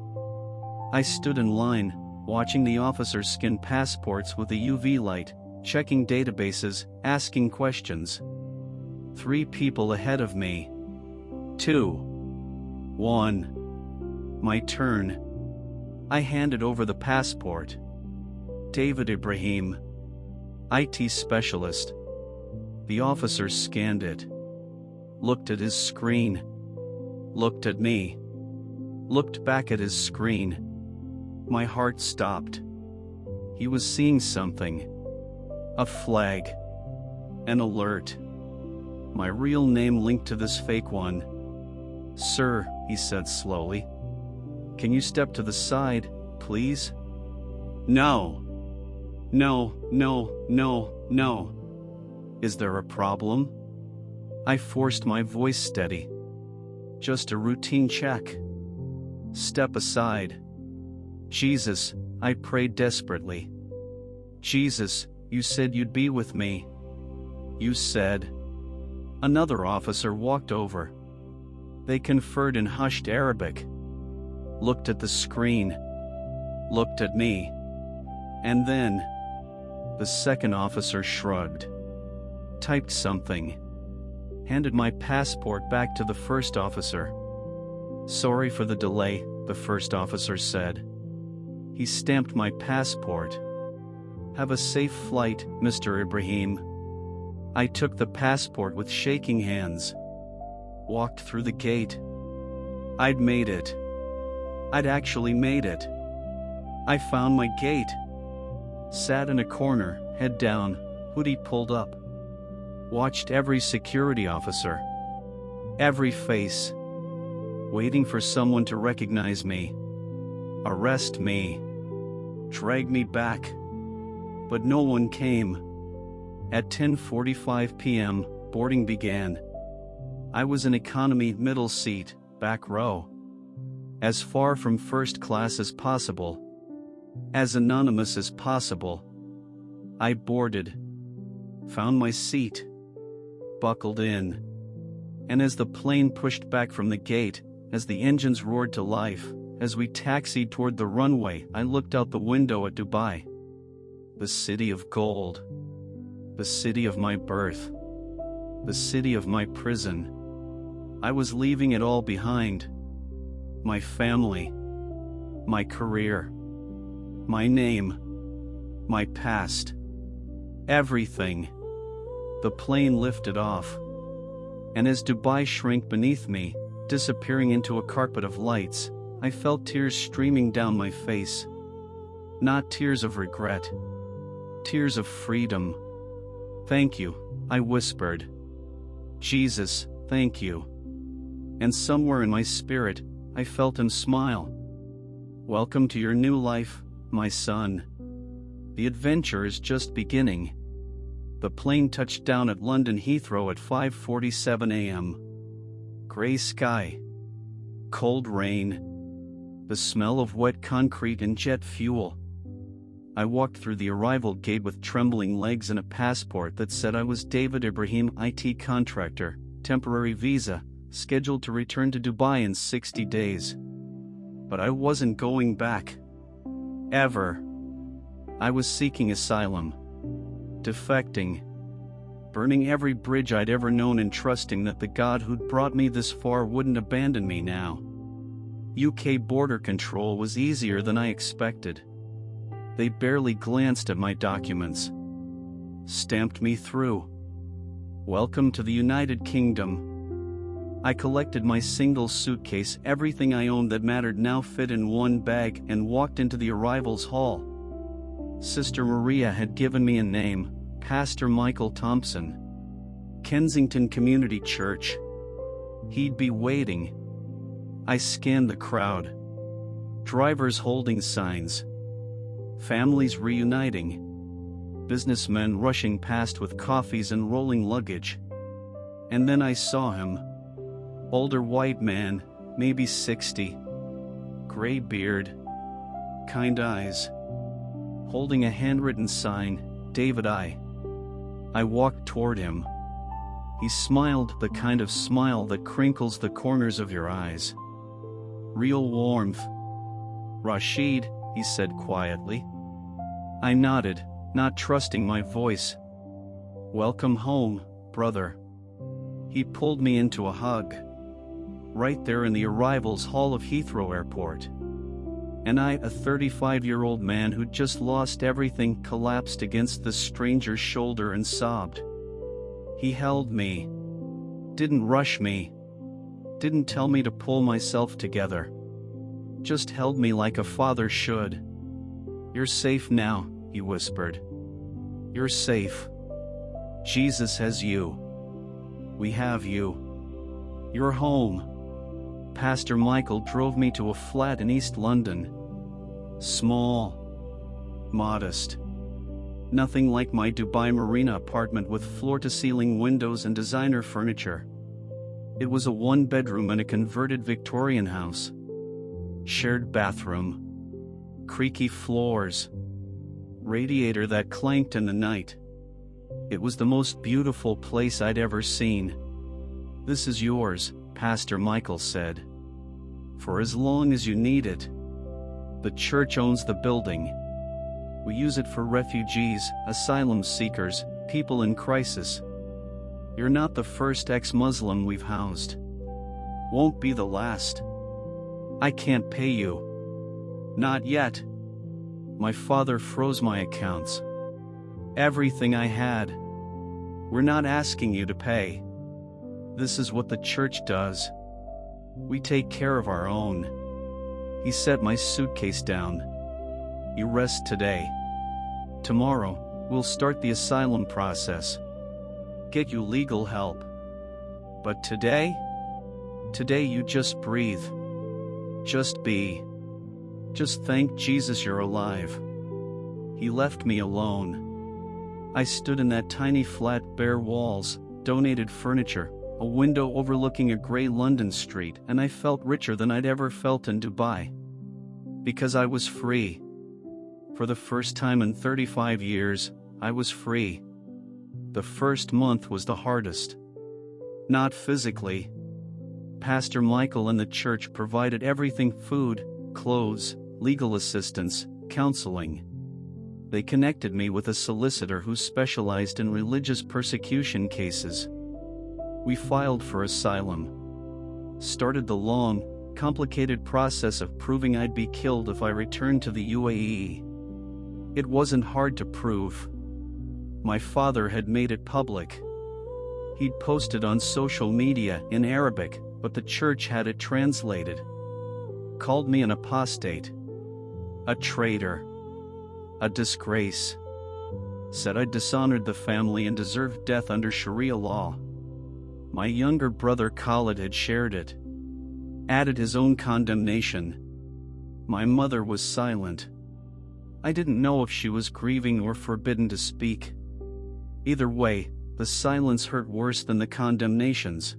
I stood in line, watching the officers scan passports with a UV light, checking databases, asking questions. 3 people ahead of me. 2. 1. My turn. I handed over the passport. David Ibrahim, IT specialist. The officer scanned it, looked at his screen, looked at me, looked back at his screen. My heart stopped. He was seeing something. A flag. An alert. My real name linked to this fake one. "Sir," he said slowly, "can you step to the side, please?" "No. No, no, no, no." "Is there a problem?" I forced my voice steady. "Just a routine check." "Step aside." "Jesus," I prayed desperately. "Jesus, you said you'd be with me. You said." Another officer walked over. They conferred in hushed Arabic. Looked at the screen. Looked at me. And then, the second officer shrugged. Typed something. Handed my passport back to the first officer. "Sorry for the delay," the first officer said. He stamped my passport. "Have a safe flight, Mr. Ibrahim." I took the passport with shaking hands. Walked through the gate. I'd made it. I'd actually made it. I found my gate. Sat in a corner, head down, hoodie pulled up. Watched every security officer. Every face. Waiting for someone to recognize me. Arrest me. Drag me back. But no one came. At 10:45 p.m., boarding began. I was in economy middle seat, back row. As far from first class as possible. As anonymous as possible. I boarded. Found my seat. Buckled in. And as the plane pushed back from the gate, as the engines roared to life, as we taxied toward the runway, I looked out the window at Dubai. The city of gold. The city of my birth. The city of my prison. I was leaving it all behind. My family. My career. My name. My past. Everything. The plane lifted off. And as Dubai shrank beneath me, disappearing into a carpet of lights, I felt tears streaming down my face. Not tears of regret. Tears of freedom. "Thank you," I whispered. "Jesus, thank you." And somewhere in my spirit, I felt him smile. Welcome to your new life, my son. The adventure is just beginning. The plane touched down at London Heathrow at 5:47 a.m. Gray sky. Cold rain. The smell of wet concrete and jet fuel. I walked through the arrival gate with trembling legs and a passport that said I was David Ibrahim, IT contractor, temporary visa, scheduled to return to Dubai in 60 days. But I wasn't going back. Ever. I was seeking asylum. Defecting. Burning every bridge I'd ever known and trusting that the God who'd brought me this far wouldn't abandon me now. UK border control was easier than I expected. They barely glanced at my documents. Stamped me through. Welcome to the United Kingdom. I collected my single suitcase, everything I owned that mattered now fit in one bag, and walked into the arrivals hall. Sister Maria had given me a name, Pastor Michael Thompson. Kensington Community Church. He'd be waiting. I scanned the crowd. Drivers holding signs. Families reuniting. Businessmen rushing past with coffees and rolling luggage. And then I saw him. Older white man, maybe 60. Gray beard. Kind eyes. Holding a handwritten sign, David I. I walked toward him. He smiled, the kind of smile that crinkles the corners of your eyes. Real warmth. Rashid, he said quietly. I nodded, not trusting my voice. Welcome home, brother. He pulled me into a hug. Right there in the arrivals hall of Heathrow Airport. And I, a 35-year-old man who'd just lost everything, collapsed against the stranger's shoulder and sobbed. He held me. Didn't rush me. Didn't tell me to pull myself together. Just held me like a father should. You're safe now, he whispered. You're safe. Jesus has you. We have you. You're home. Pastor Michael drove me to a flat in East London. Small. Modest. Nothing like my Dubai Marina apartment with floor-to-ceiling windows and designer furniture. It was a one-bedroom in a converted Victorian house. Shared bathroom. Creaky floors. Radiator that clanked in the night. It was the most beautiful place I'd ever seen. This is yours, Pastor Michael said. For as long as you need it. The church owns the building. We use it for refugees, asylum seekers, people in crisis. You're not the first ex-Muslim we've housed. Won't be the last. I can't pay you. Not yet. My father froze my accounts. Everything I had. We're not asking you to pay. This is what the church does. We take care of our own. He set my suitcase down. You rest today. Tomorrow, we'll start the asylum process. Get you legal help. But today you just breathe. Just be. Just thank Jesus you're alive. He left me alone. I stood in that tiny flat, bare walls, donated furniture, a window overlooking a gray London street, and I felt richer than I'd ever felt in Dubai. Because I was free. For the first time in 35 years, I was free. The first month was the hardest. Not physically. Pastor Michael and the church provided everything: food, clothes, legal assistance, counseling. They connected me with a solicitor who specialized in religious persecution cases. We filed for asylum. Started the long, complicated process of proving I'd be killed if I returned to the UAE. It wasn't hard to prove. My father had made it public. He'd posted on social media in Arabic, but the church had it translated. Called me an apostate. A traitor. A disgrace. Said I'd dishonored the family and deserved death under Sharia law. My younger brother Khalid had shared it. Added his own condemnation. My mother was silent. I didn't know if she was grieving or forbidden to speak. Either way, the silence hurt worse than the condemnations.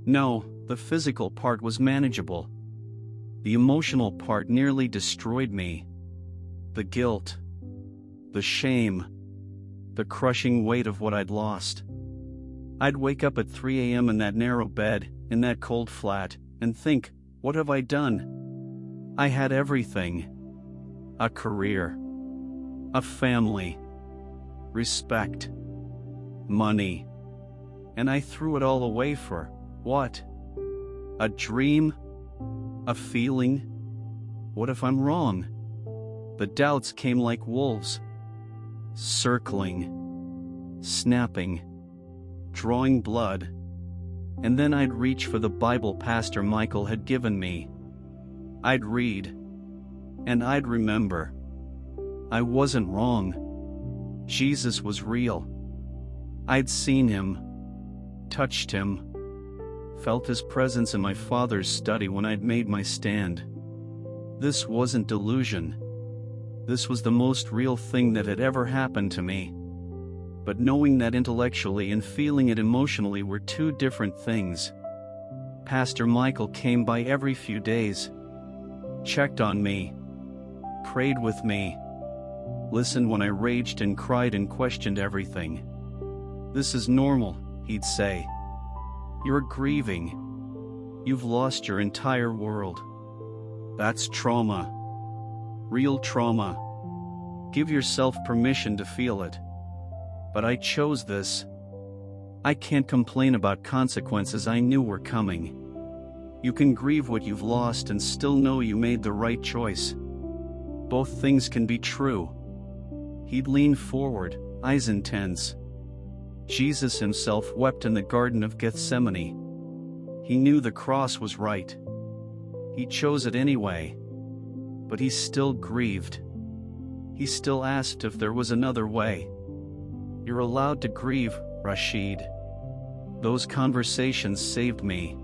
No, the physical part was manageable. The emotional part nearly destroyed me. The guilt, the shame, the crushing weight of what I'd lost. I'd wake up at 3 a.m. in that narrow bed, in that cold flat, and think, what have I done? I had everything. A career, a family, respect, money. And I threw it all away for, what? A dream? A feeling? What if I'm wrong? The doubts came like wolves, circling, snapping, drawing blood. And then I'd reach for the Bible Pastor Michael had given me. I'd read, and I'd remember. I wasn't wrong. Jesus was real. I'd seen him, touched him, felt his presence in my father's study when I'd made my stand. This wasn't delusion. This was the most real thing that had ever happened to me. But knowing that intellectually and feeling it emotionally were two different things. Pastor Michael came by every few days, checked on me, prayed with me, listened when I raged and cried and questioned everything. This is normal, he'd say. You're grieving. You've lost your entire world. That's trauma. Real trauma. Give yourself permission to feel it. But I chose this. I can't complain about consequences I knew were coming. You can grieve what you've lost and still know you made the right choice. Both things can be true. He'd lean forward, eyes intense. Jesus himself wept in the Garden of Gethsemane. He knew the cross was right. He chose it anyway. But he still grieved. He still asked if there was another way. You're allowed to grieve, Rashid. Those conversations saved me.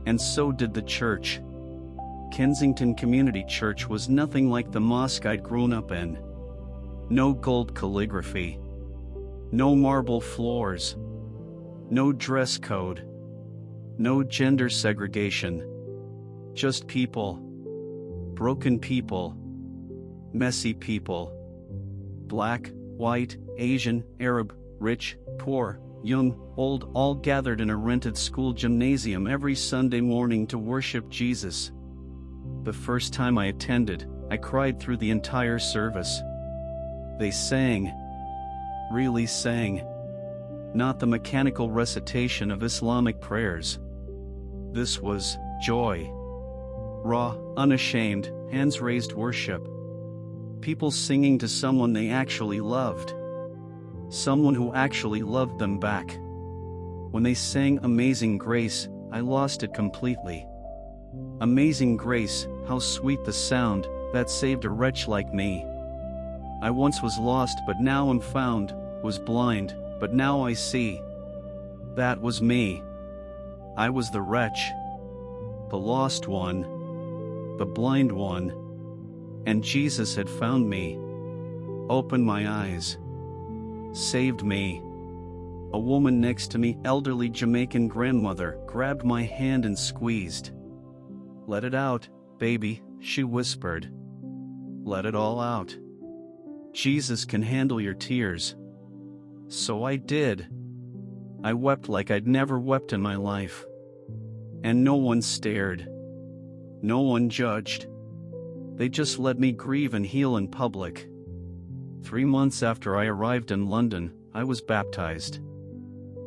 And so did the church. Kensington Community Church was nothing like the mosque I'd grown up in. No gold calligraphy. No marble floors. No dress code. No gender segregation. Just people. Broken people. Messy people. Black, white, Asian, Arab, rich, poor, young, old, all gathered in a rented school gymnasium every Sunday morning to worship Jesus. The first time I attended, I cried through the entire service. They sang. Really sang. Not the mechanical recitation of Islamic prayers. This was joy. Raw, unashamed, hands-raised worship. People singing to someone they actually loved. Someone who actually loved them back. When they sang Amazing Grace, I lost it completely. Amazing Grace, how sweet the sound, that saved a wretch like me. I once was lost but now am found, was blind, but now I see. That was me. I was the wretch. The lost one. The blind one. And Jesus had found me. Opened my eyes. Saved me. A woman next to me, elderly Jamaican grandmother, grabbed my hand and squeezed. Let it out, baby, she whispered. Let it all out. Jesus can handle your tears. So I did. I wept like I'd never wept in my life. And no one stared. No one judged. They just let me grieve and heal in public. 3 months after I arrived in London, I was baptized.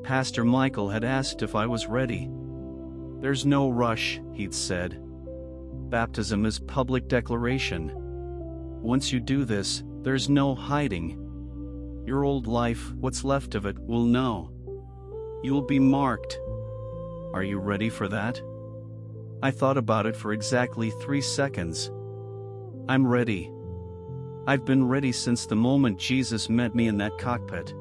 Pastor Michael had asked if I was ready. There's no rush, he'd said. Baptism is public declaration. Once you do this, there's no hiding. Your old life, what's left of it, will know. You'll be marked. Are you ready for that? I thought about it for exactly 3 seconds. I'm ready. I've been ready since the moment Jesus met me in that cockpit.